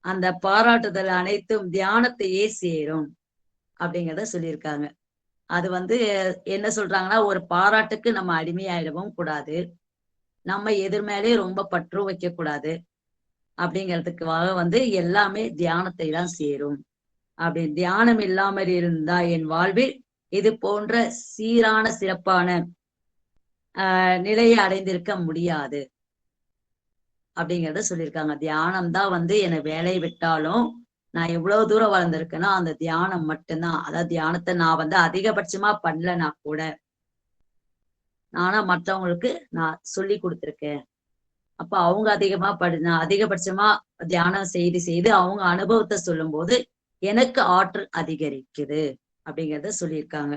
அந்த பாராட்டுதல் அனைத்தும் தியானத்தையே சேரும் அப்படிங்கிறத சொல்லியிருக்காங்க. அது வந்து என்ன சொல்றாங்கன்னா, ஒரு பாராட்டுக்கு நம்ம அடிமையாயிடவும் கூடாது. நம்ம எதிர் மேலயே ரொம்ப பற்றும் வைக்க கூடாது. அப்படிங்கிறதுக்காக வந்து எல்லாமே தியானத்தை தான் சேரும். அப்படி தியானம் இல்லாமல் இருந்தா என் வாழ்வில் இது போன்ற சீரான சிறப்பான நிலையை அடைந்திருக்க முடியாது அப்படிங்கறத சொல்லியிருக்காங்க. தியானம் தான் வந்து என்னை வேலையை விட்டாலும் நான் எவ்வளவு தூரம் வளர்ந்திருக்கேன்னா அந்த தியானம் மட்டும்தான். அதாவது தியானத்தை நான் வந்து அதிகபட்சமா பண்ணலனா கூட நானா மற்றவங்களுக்கு நான் சொல்லி கொடுத்துருக்கேன். அப்ப அவங்க அதிகபட்சமா தியானம் செய்து செய்து அவங்க அனுபவத்தை சொல்லும் போது எனக்கு ஆற்றல் அதிகரிக்குது அப்படிங்கறத சொல்லியிருக்காங்க.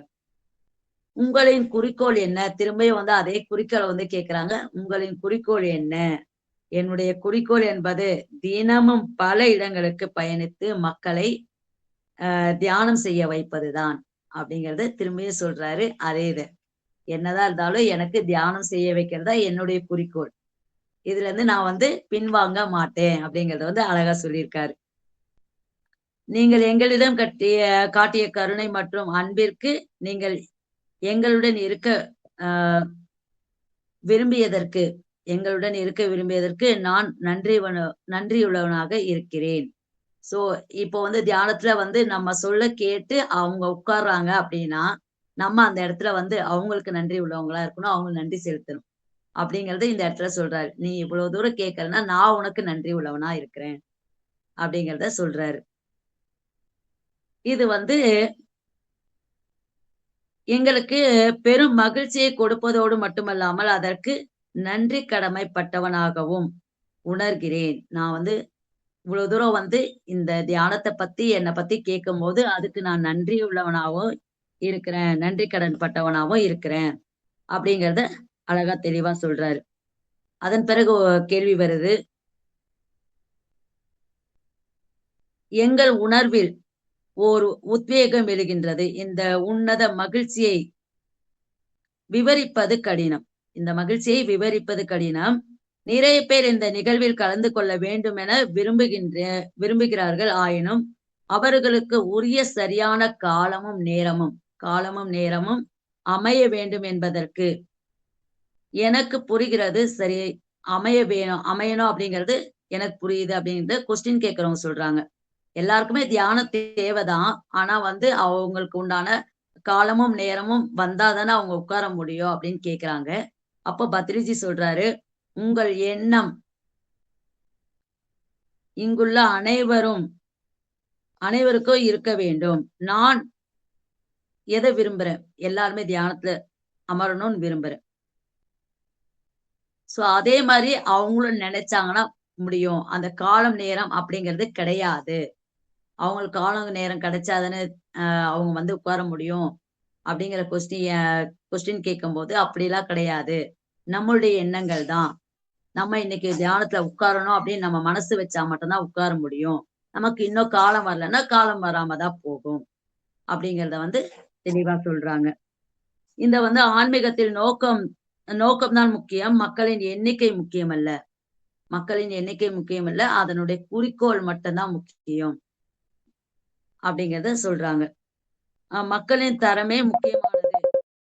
உங்களின் குறிக்கோள் என்ன? திரும்பியும் வந்து அதே குறிக்கோளை வந்து கேக்குறாங்க. உங்களின் குறிக்கோள் என்ன? என்னுடைய குறிக்கோள் என்பது தினமும் பல இடங்களுக்கு பயணித்து மக்களை தியானம் செய்ய வைப்பதுதான் அப்படிங்கறத திரும்பியும் சொல்றாரு. அதே இது என்னதான் இருந்தாலும் எனக்கு தியானம் செய்ய வைக்கிறதா என்னுடைய குறிக்கோள். இதுல இருந்து நான் வந்து பின்வாங்க மாட்டேன் அப்படிங்கறத வந்து அழகா சொல்லியிருக்காரு. நீங்கள் எங்களிடம் காட்டிய கருணை மற்றும் அன்பிற்கு நீங்கள் எங்களுடன் இருக்க ஆஹ் விரும்பியதற்கு நான் நன்றியுள்ளவனாக இருக்கிறேன். சோ இப்போ வந்து தியானத்துல வந்து நம்ம சொல்ல கேட்டு அவங்க உட்கார்றாங்க அப்படின்னா நம்ம அந்த இடத்துல வந்து அவங்களுக்கு நன்றி உள்ளவங்களா இருக்கணும். அவங்களுக்கு நன்றி செலுத்தணும் அப்படிங்கறது இந்த இடத்துல சொல்றாரு. நீ இவ்வளவு தூரம் கேட்கறன்னா நான் உனக்கு நன்றி உள்ளவனா இருக்கிறேன் அப்படிங்கறத சொல்றாரு. இது வந்து எங்களுக்கு பெரும் மகிழ்ச்சியை கொடுப்பதோடு மட்டுமல்லாமல் அதற்கு நன்றி கடமைப்பட்டவனாகவும் உணர்கிறேன். நான் வந்து இவ்வளவு தூரம் வந்து இந்த தியானத்தை பத்தி என்னை பத்தி கேட்கும் போது அதுக்கு நான் நன்றி உள்ளவனாகவும் இருக்கிறேன், நன்றி கடன் பட்டவனாகவும் இருக்கிறேன் அப்படிங்கறத அழகா தெளிவா சொல்றாரு. அதன் பிறகு கேள்வி வருது. எங்கள் உணர்வில் ஒரு உத்வேகம் எழுகின்றது. இந்த உன்னத மகிழ்ச்சியை விவரிப்பது கடினம். இந்த மகிழ்ச்சியை விவரிப்பது கடினம். நிறைய பேர் இந்த நிகழ்வில் கலந்து கொள்ள வேண்டும் என விரும்புகிறார்கள். ஆயினும் அவர்களுக்கு உரிய சரியான காலமும் நேரமும் அமைய வேண்டும் என்பதற்கு எனக்கு புரிகிறது. சரி, அமையணும் அப்படிங்கிறது எனக்கு புரியுது அப்படின்ட்டு கொஸ்டின் கேட்கிறவங்க சொல்றாங்க. எல்லாருக்குமே தியானம் தேவைதான். ஆனா வந்து அவங்களுக்கு உண்டான காலமும் நேரமும் வந்தாதானே அவங்க உட்கார முடியும் அப்படின்னு கேக்குறாங்க. அப்போ பத்ரிஜி சொல்றாரு, உங்கள் எண்ணம் இங்குள்ள அனைவருக்கும் இருக்க வேண்டும். நான் எதை விரும்புறேன்? எல்லாருமே தியானத்துல அமரணும்னு விரும்புறேன். சோ அதே மாதிரி அவங்களும் நினைச்சாங்கன்னா முடியும். அந்த காலம் நேரம் அப்படிங்கிறது கிடையாது. அவங்களுக்கு காலம் நேரம் கிடைச்சாதானே அவங்க வந்து உட்கார முடியும் அப்படிங்கிற கொஸ்டின் கேட்கும்போது அப்படிலாம் கிடையாது. நம்மளுடைய எண்ணங்கள் தான். நம்ம இன்னைக்கு தியானத்துல உட்காரணும் அப்படின்னு நம்ம மனசு வச்சா மட்டும்தான் உட்கார முடியும். நமக்கு இன்னும் காலம் வரலன்னா காலம் வராம தான் போகும் அப்படிங்கிறத வந்து தெளிவா சொல்றாங்க. இந்த வந்து ஆன்மீகத்தில் நோக்கம் தான் முக்கியம். மக்களின் எண்ணிக்கை முக்கியம் அல்ல. அதனுடைய குறிக்கோள் மட்டும்தான் முக்கியம் அப்படிங்கறத சொல்றாங்க. மக்களின் தரமே முக்கியமானது.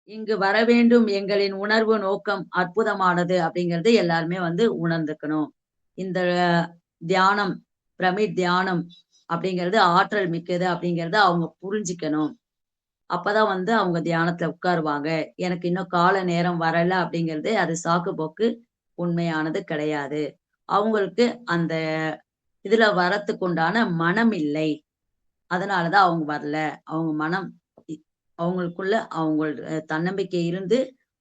இங்கு வர வேண்டும். எங்களின் உணர்வு நோக்கம் அற்புதமானது அப்படிங்கறது எல்லாருமே வந்து உணர்ந்துக்கணும். இந்த தியானம் பிரமிட் தியானம் அப்படிங்கிறது ஆற்றல் மிக்கது அப்படிங்கறத அவங்க புரிஞ்சுக்கணும். அப்பதான் வந்து அவங்க தியானத்துல உட்காருவாங்க. எனக்கு இன்னும் கால நேரம் வரல அப்படிங்கிறது அது சாக்கு போக்கு, உண்மையானது கிடையாது. அவங்களுக்கு அந்த இதுல வரத்துக்கு உண்டான மனம் இல்லை. அதனாலதான் அவங்க வரல. அவங்க மனம் அவங்களுக்குள்ள தன்னம்பிக்கை இருந்து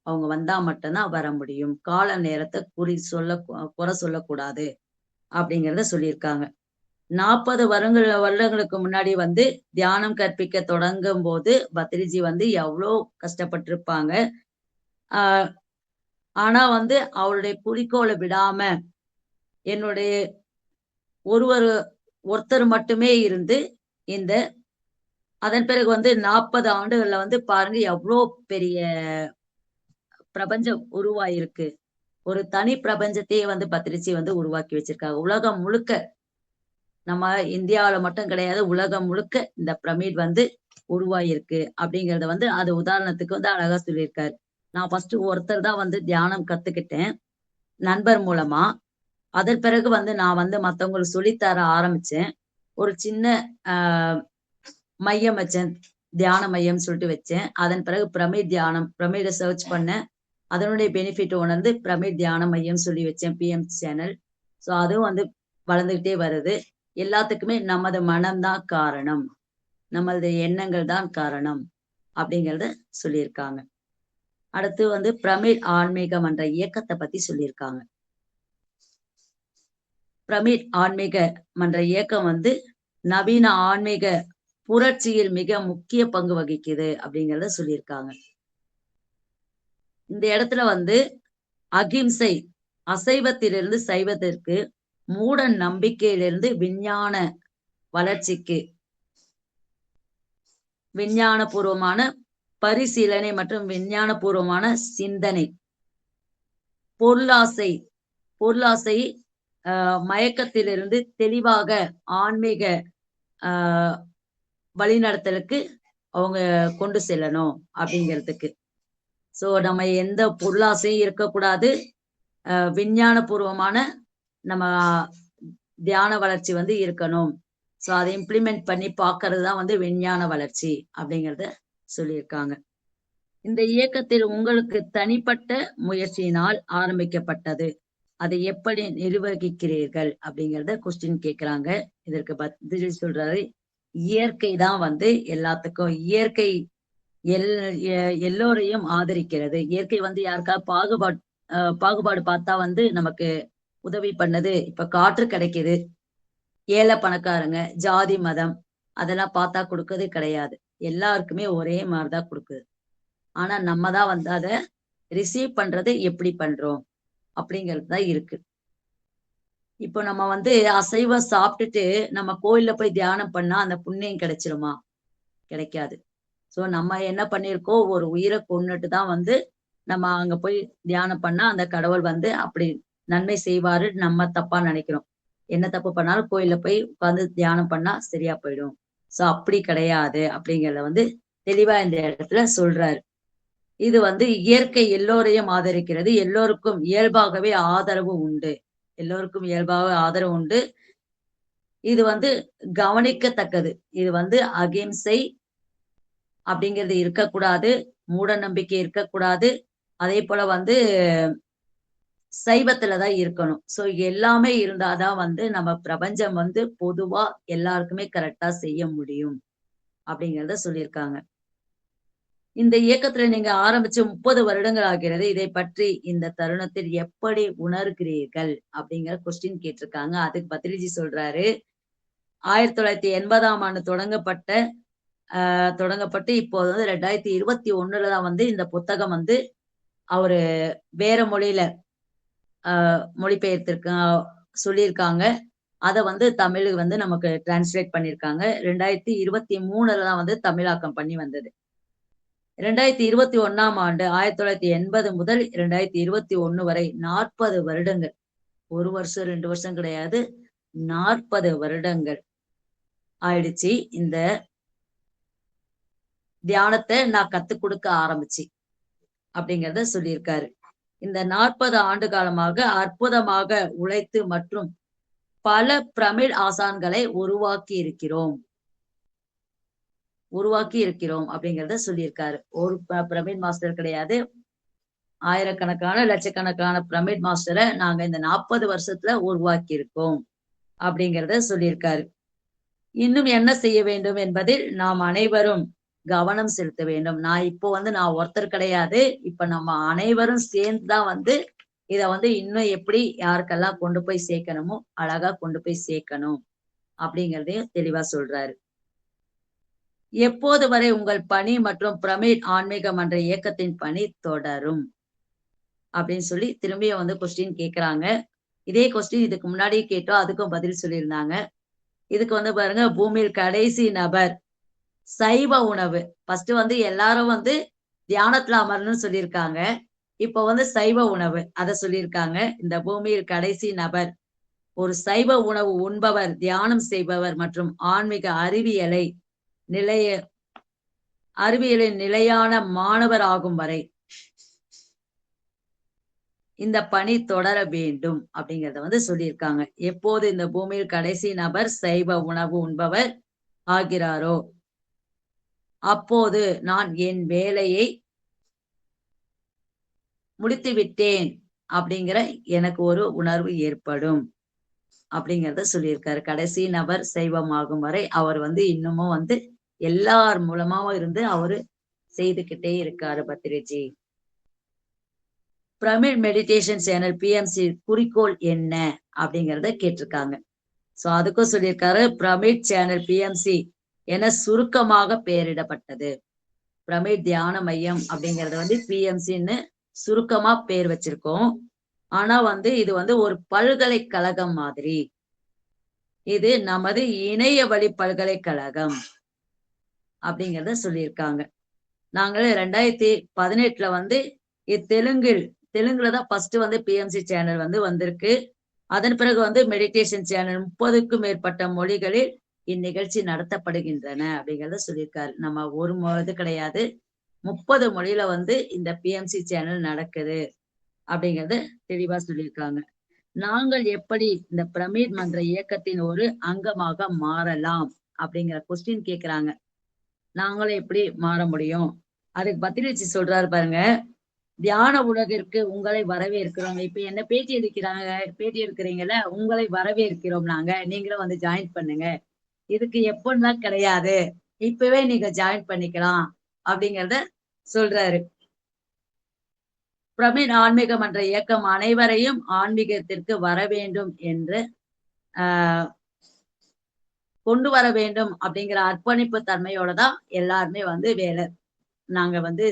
அவங்க வந்தா மட்டும்தான் வர முடியும். கால நேரத்தை குறை சொல்லக்கூடாது அப்படிங்கறத சொல்லியிருக்காங்க. 40 வருடங்களுக்கு முன்னாடி வந்து தியானம் கற்பிக்க தொடங்கும் போது பத்ரிஜி வந்து எவ்வளோ கஷ்டப்பட்டிருப்பாங்க. ஆஹ் ஆனா வந்து அவருடைய குறிக்கோளை விடாம என்னுடைய ஒருத்தர் மட்டுமே இருந்து இந்த அதன் பிறகு வந்து 40 ஆண்டுகள்ல வந்து பாருங்க எவ்வளோ பெரிய பிரபஞ்சம் உருவாயிருக்கு. ஒரு தனி பிரபஞ்சத்தையே வந்து பத்ரிஜி வந்து உருவாக்கி வச்சிருக்காங்க. உலகம் முழுக்க நம்ம இந்தியாவில மட்டும் கிடையாது, உலகம் முழுக்க இந்த பிரமிட் வந்து உருவாயிருக்கு அப்படிங்கிறத வந்து அது உதாரணத்துக்கு வந்து அழகா சொல்லியிருக்காரு. நான் ஃபர்ஸ்ட் ஒருத்தர் தான் வந்து தியானம் கத்துக்கிட்டேன் நண்பர் மூலமா. அதன் பிறகு வந்து நான் வந்து மத்தவங்களுக்கு சொல்லி தர ஆரம்பிச்சேன். ஒரு சின்ன அ மையம் வச்சேன். தியான மையம்னு சொல்லிட்டு வச்சேன். அதன் பிறகு பிரமிட் தியானம், பிரமிட சர்ச் பண்ணேன். அதனுடைய பெனிஃபிட் உணர்ந்து பிரமிட் தியான மையம் சொல்லி வச்சேன் பிஎம் சேனல். ஸோ அதுவும் வந்து வளர்ந்துகிட்டே வருது. எல்லாத்துக்குமே நமது மனம் தான் காரணம். நமது எண்ணங்கள் தான் காரணம் அப்படிங்கிறத சொல்லியிருக்காங்க. அடுத்து வந்து பிரமிட் ஆன்மீகம் என்ற இயக்கத்தை பத்தி சொல்லியிருக்காங்க. பிரமிட் ஆன்மீக மன்ற இயக்கம் வந்து நவீன ஆன்மீக புரட்சியில் மிக முக்கிய பங்கு வகிக்குது அப்படிங்கிறத சொல்லியிருக்காங்க. இந்த இடத்துல வந்து அகிம்சை, அசைவத்திலிருந்து சைவத்திற்கு, மூட நம்பிக்கையிலிருந்து விஞ்ஞான வளர்ச்சிக்கு, விஞ்ஞான பூர்வமான பரிசீலனை மற்றும் விஞ்ஞான பூர்வமான சிந்தனை, பொருளாசை, பொருளாசை மயக்கத்திலிருந்து தெளிவாக ஆன்மீக வழிநடத்தலுக்கு அவங்க கொண்டு செல்லணும் அப்படிங்கிறதுக்கு. சோ நம்ம எந்த பொருளாசையும் இருக்கக்கூடாது. விஞ்ஞான பூர்வமான நம்ம தியான வளர்ச்சி வந்து இருக்கணும். சோ அதை இம்ப்ளிமெண்ட் பண்ணி பார்க்கறது தான் வந்து விஞ்ஞான வளர்ச்சி அப்படிங்கிறத சொல்லியிருக்காங்க. இந்த இயக்கத்தில் உங்களுக்கு தனிப்பட்ட முயற்சியினால் ஆரம்பிக்கப்பட்டது. அதை எப்படி நிர்வகிக்கிறீர்கள் அப்படிங்கிறத கொஸ்டின் கேட்கிறாங்க. இதற்கு பதில் சொல்றாரு, இயற்கை தான் வந்து எல்லாத்துக்கும். இயற்கை எல்லோரையும் ஆதரிக்கிறது. இயற்கை வந்து யாருக்காவது பாகுபாடு பார்த்தா வந்து நமக்கு உதவி பண்ணது. இப்ப காற்று கிடைக்குது, ஏழை பணக்காரங்க, ஜாதி மதம் அதெல்லாம் பார்த்தா கொடுக்கறது கிடையாது. எல்லாருக்குமே ஒரே மாதிரிதான் கொடுக்குது. ஆனா நம்ம தான் வந்து அதை ரிசீவ் பண்றது எப்படி பண்றோம் அப்படிங்கிறது தான் இருக்கு. இப்போ நம்ம வந்து அசைவம் சாப்பிட்டுட்டு நம்ம கோயில்ல போய் தியானம் பண்ணா அந்த புண்ணியம் கிடைச்சிருமா? கிடைக்காது. சோ நம்ம என்ன பண்ணிருக்கோம், ஒரு உயிரை கொன்னுட்டு தான் வந்து நம்ம அங்க போய் தியானம் பண்ணா அந்த கடவுள் வந்து அப்படி நன்மை செய்வாரு நம்ம தப்பா நினைக்கிறோம். என்ன தப்பு பண்ணாலும் கோயில்ல போய் உட்கார்ந்து தியானம் பண்ணா சரியா போயிடும். சோ அப்படி கிடையாது அப்படிங்கறத வந்து தெளிவா இந்த இடத்துல சொல்றாரு. இது வந்து இயற்கை எல்லோரையும் ஆதரிக்கிறது. எல்லோருக்கும் இயல்பாகவே ஆதரவு உண்டு. எல்லோருக்கும் இயல்பாக ஆதரவு உண்டு. இது வந்து கவனிக்கத்தக்கது. இது வந்து அகிம்சை அப்படிங்கிறது இருக்கக்கூடாது. மூட நம்பிக்கை இருக்கக்கூடாது. அதே போல வந்து சைவத்துலதான் இருக்கணும். சோ எல்லாமே இருந்தாதான் வந்து நம்ம பிரபஞ்சம் வந்து பொதுவா எல்லாருக்குமே கரெக்டா செய்ய முடியும் அப்படிங்கிறத சொல்லியிருக்காங்க. இந்த இயக்கத்துல நீங்க ஆரம்பிச்சு 30 வருடங்கள் ஆகிறது. இதை பற்றி இந்த தருணத்தில் எப்படி உணர்கிறீர்கள் அப்படிங்கிற கொஸ்டின் கேட்டிருக்காங்க. அதுக்கு பத்ரிஜி சொல்றாரு, 1980ஆம் ஆண்டு தொடங்கப்பட்டு இப்போது வந்து 2021ல தான் வந்து இந்த புத்தகம் வந்து அவரு வேற மொழியில மொழிபெயர்த்திருக்க சொல்லியிருக்காங்க. அத வந்து தமிழுக்கு வந்து நமக்கு டிரான்ஸ்லேட் பண்ணியிருக்காங்க. 2023ல தான் வந்து தமிழாக்கம் பண்ணி வந்தது. 2021ஆம் ஆண்டு 1980 முதல் 2021 வரை 40 வருடங்கள். 1 வருஷம் 2 வருஷம் கிடையாது, 40 வருடங்கள் ஆயிடுச்சு இந்த தியானத்தை நான் கத்துக் கொடுக்க ஆரம்பிச்சு அப்படிங்கிறத சொல்லியிருக்காரு. இந்த 40 ஆண்டு காலமாக அற்புதமாக உழைத்து மற்றும் பல பிரமிழ் ஆசான்களை உருவாக்கி இருக்கிறோம் அப்படிங்கிறத சொல்லியிருக்காரு. ஒரு பிரமிட் மாஸ்டர் கிடையாது, ஆயிரக்கணக்கான லட்சக்கணக்கான பிரமிட் மாஸ்டரை நாங்க இந்த 40 வருஷத்துல உருவாக்கி இருக்கோம் அப்படிங்கிறத சொல்லியிருக்காரு. இன்னும் என்ன செய்ய வேண்டும் என்பதில் நாம் அனைவரும் கவனம் செலுத்த வேண்டும். நான் ஒருத்தர் கிடையாது. இப்ப நம்ம அனைவரும் சேர்ந்துதான் வந்து இத வந்து இன்னும் எப்படி யாருக்கெல்லாம் கொண்டு போய் சேர்க்கணுமோ அழகா கொண்டு போய் சேர்க்கணும் அப்படிங்கிறதையும் தெளிவா சொல்றாரு. எப்போது வரை உங்கள் பணி மற்றும் பிரமிட் ஆன்மீக மன்ற இயக்கத்தின் பணி தொடரும் அப்படின்னு சொல்லி திரும்பியும் வந்து கொஸ்டின் கேட்கிறாங்க. இதே கொஸ்டின் இதுக்கு முன்னாடி கேட்டோம், அதுக்கும் பதில் சொல்லியிருந்தாங்க. இதுக்கு வந்து பாருங்க, பூமியில் கடைசி நபர் சைவ உணவு. ஃபர்ஸ்ட் வந்து எல்லாரும் வந்து தியானத்துல அமரணும்னு சொல்லியிருக்காங்க. இப்ப வந்து சைவ உணவு அத சொல்லியிருக்காங்க. இந்த பூமியில் கடைசி நபர் ஒரு சைவ உணவு உண்பவர், தியானம் செய்பவர் மற்றும் ஆன்மீக அறிவியலின் நிலையான மாணவர் ஆகும் வரை இந்த பணி தொடர வேண்டும் அப்படிங்கறத வந்து சொல்லியிருக்காங்க. எப்போது இந்த பூமியில் கடைசி நபர் சைவ உணவு உண்பவர் ஆகிறாரோ அப்போது நான் என் வேலையை முடித்து விட்டேன் அப்படிங்கிற எனக்கு ஒரு உணர்வு ஏற்படும் அப்படிங்கறத சொல்லியிருக்காரு. கடைசி நபர் சைவமாகும் வரை அவர் வந்து இன்னமும் வந்து எல்லார் மூலமாவும் இருந்து அவரு செய்துகிட்டே இருக்காரு Patriji. Pyramid meditation channel PMC குறிக்கோள் என்ன அப்படிங்கறத கேட்டிருக்காங்க. சோ அதுக்கும் சொல்லியிருக்காரு, பிரமிட் சேனல் பிஎம்சி என சுருக்கமாக பெயரிடப்பட்டது. பிரமிட் தியான மையம் அப்படிங்கறது வந்து பிஎம்சின்னு சுருக்கமா பேர் வச்சிருக்கோம். ஆனா வந்து இது வந்து ஒரு பல்கலைக்கழகம் மாதிரி. இது நமது இணைய வழி பல்கலைக்கழகம் அப்படிங்கறத சொல்லியிருக்காங்க. நாங்கள் 2018 வந்து தெலுங்குலதான் ஃபர்ஸ்ட் வந்து பிஎம்சி சேனல் வந்து வந்திருக்கு. அதன் பிறகு வந்து மெடிடேஷன் சேனல் 30க்கும் மேற்பட்ட மொழிகளில் இந்நிகழ்ச்சி நடத்தப்படுகின்றன அப்படிங்கறத சொல்லியிருக்காரு. நம்ம ஒரு இது கிடையாது, 30 மொழியில வந்து இந்த பிஎம்சி சேனல் நடக்குது அப்படிங்கறது தெளிவா சொல்லியிருக்காங்க. நாங்கள் எப்படி இந்த பிரமிட் மன்ற இயக்கத்தின் ஒரு அங்கமாக மாறலாம் அப்படிங்கிற கொஸ்டின் கேக்குறாங்க. நாங்களும் எப்படி மாற முடியும்? அதுக்கு பத்திரிச்சி சொல்றாரு பாருங்க, தியான உலகிற்கு உங்களை வரவேற்கிறோம். இப்ப என்ன பேட்டி எடுக்கிறீங்கல்ல, உங்களை வரவேற்கிறோம் நாங்க, நீங்களும் வந்து ஜாயின் பண்ணுங்க. இதுக்கு எப்படிலாம் கிடையாது, இப்பவே நீங்க ஜாயின் பண்ணிக்கலாம் அப்படிங்கறத சொல்றாரு. பிரமிட் ஆன்மீக மன்ற இயக்கம் அனைவரையும் ஆன்மீகத்திற்கு வர வேண்டும் என்று கொண்டு வர வேண்டும் அப்படிங்கிற அர்ப்பணிப்பு தன்மையோட தான் எல்லாருமே வந்து நாங்க வந்து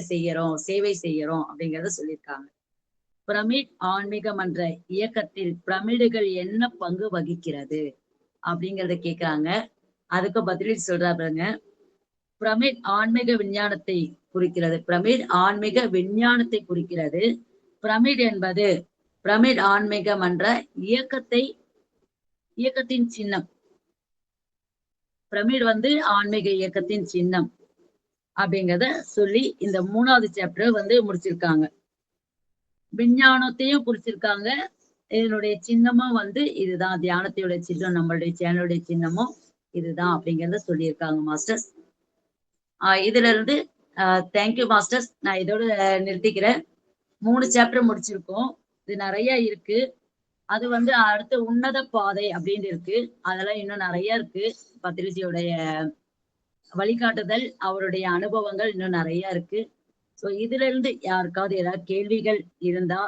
சேவை செய்யறோம் அப்படிங்கறத சொல்லியிருக்காங்க. பிரமிட் ஆன்மீக மன்ற இயக்கத்தில் பிரமிடுகள் என்ன பங்கு வகிக்கிறது அப்படிங்கறத கேக்குறாங்க. அதுக்கு பதில் சொல்றாங்க, பிரமிட் ஆன்மீக விஞ்ஞானத்தை குறிக்கிறது. பிரமிட் ஆன்மீக விஞ்ஞானத்தை குறிக்கிறது. பிரமிட் என்பது பிரமிட் ஆன்மீக மன்ற இயக்கத்தின் சின்னம். பிரமிட் வந்து ஆன்மீக இயக்கத்தின் சின்னம் அப்படிங்கிறத சொல்லி இந்த 3வது சாப்டர் வந்து முடிச்சிருக்காங்க. விஞ்ஞானத்தையும் குறிச்சிருக்காங்க. இதனுடைய சின்னமும் வந்து இதுதான், தியானத்தையோட சின்னம், நம்மளுடைய சேனலுடைய சின்னமும் இதுதான் அப்படிங்கறத சொல்லியிருக்காங்க மாஸ்டர்ஸ். இதுல இருந்து தேங்க்யூ மாஸ்டர்ஸ். நான் இதோட நிறுத்திக்கிறேன். 3 சாப்டர் முடிச்சிருக்கோம். இது நிறைய இருக்கு. அது வந்து அடுத்து உன்னத பாதை அப்படின்னு இருக்கு. அதெல்லாம் இன்னும் நிறைய இருக்கு. பத்ரிஜியோடைய வழிகாட்டுதல், அவருடைய அனுபவங்கள் இன்னும் நிறைய இருக்கு. சோ இதுல இருந்து யாருக்காவது ஏதாவது கேள்விகள் இருந்தா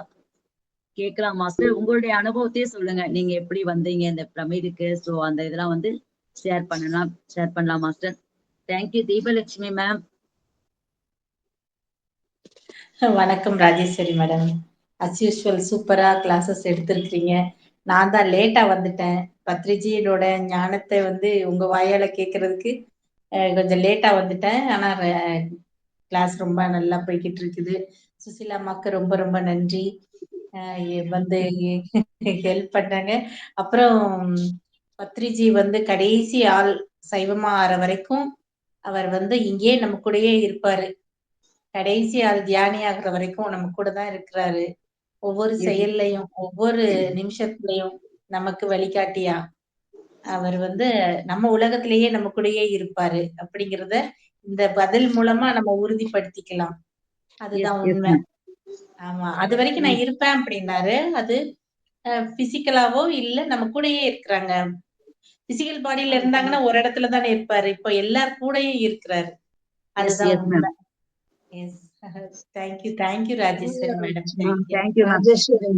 கேட்கலாம் மாஸ்டர். உங்களுடைய அனுபவத்தையே சொல்லுங்க, நீங்க எப்படி வந்தீங்க இந்த பிரமிடுக்கு. சோ அந்த இதெல்லாம் வந்து ஷேர் பண்ணலாம் மாஸ்டர். தேங்க்யூ. தீபலட்சுமி மேம். வணக்கம் ராஜேஸ்வரி மேடம். அஸ் யூஸ்வல் சூப்பரா கிளாஸஸ் எடுத்திருக்கீங்க. நான் தான் லேட்டா வந்துட்டேன். பத்ரிஜியோட ஞானத்தை வந்து உங்க வாயால கேட்கறதுக்கு கொஞ்சம் லேட்டா வந்துட்டேன். ஆனா கிளாஸ் ரொம்ப நல்லா போய்கிட்டு இருக்குது. சுசிலா அம்மாக்கு ரொம்ப ரொம்ப நன்றி, வந்து ஹெல்ப் பண்ணாங்க. அப்புறம் பத்ரிஜி வந்து கடைசி ஆள் சைவமா ஆற வரைக்கும் அவர் வந்து இங்கே நம்ம கூடயே இருப்பாரு. கடைசி ஆள் தியானி ஆகுற வரைக்கும் நம்ம கூட தான் இருக்கிறாரு. ஒவ்வொரு செயல்லையும் ஒவ்வொரு நிமிஷத்துலயும் நமக்கு வழிகாட்டியா அவர் வந்து நம்ம உலகத்திலேயே நம்ம கூடயே இருப்பாரு அப்படிங்கிறத இந்த பதில் மூலமா நம்ம உறுதிப்படுத்திக்கலாம். அதுதான் உண்மை. ஆமா, அது வரைக்கும் நான் இருப்பேன் அப்படின்னாரு. அது பிசிக்கலாவோ இல்ல நம்ம கூடயே இருக்கிறாங்க. பிசிக்கல் பாடியில இருந்தாங்கன்னா ஒரு இடத்துல தானே இருப்பாரு. இப்போ எல்லார் கூடயும் இருக்கிறாரு. அதுதான் உண்மை. Yes. Thank you, Rajeswari madam. Rajeswari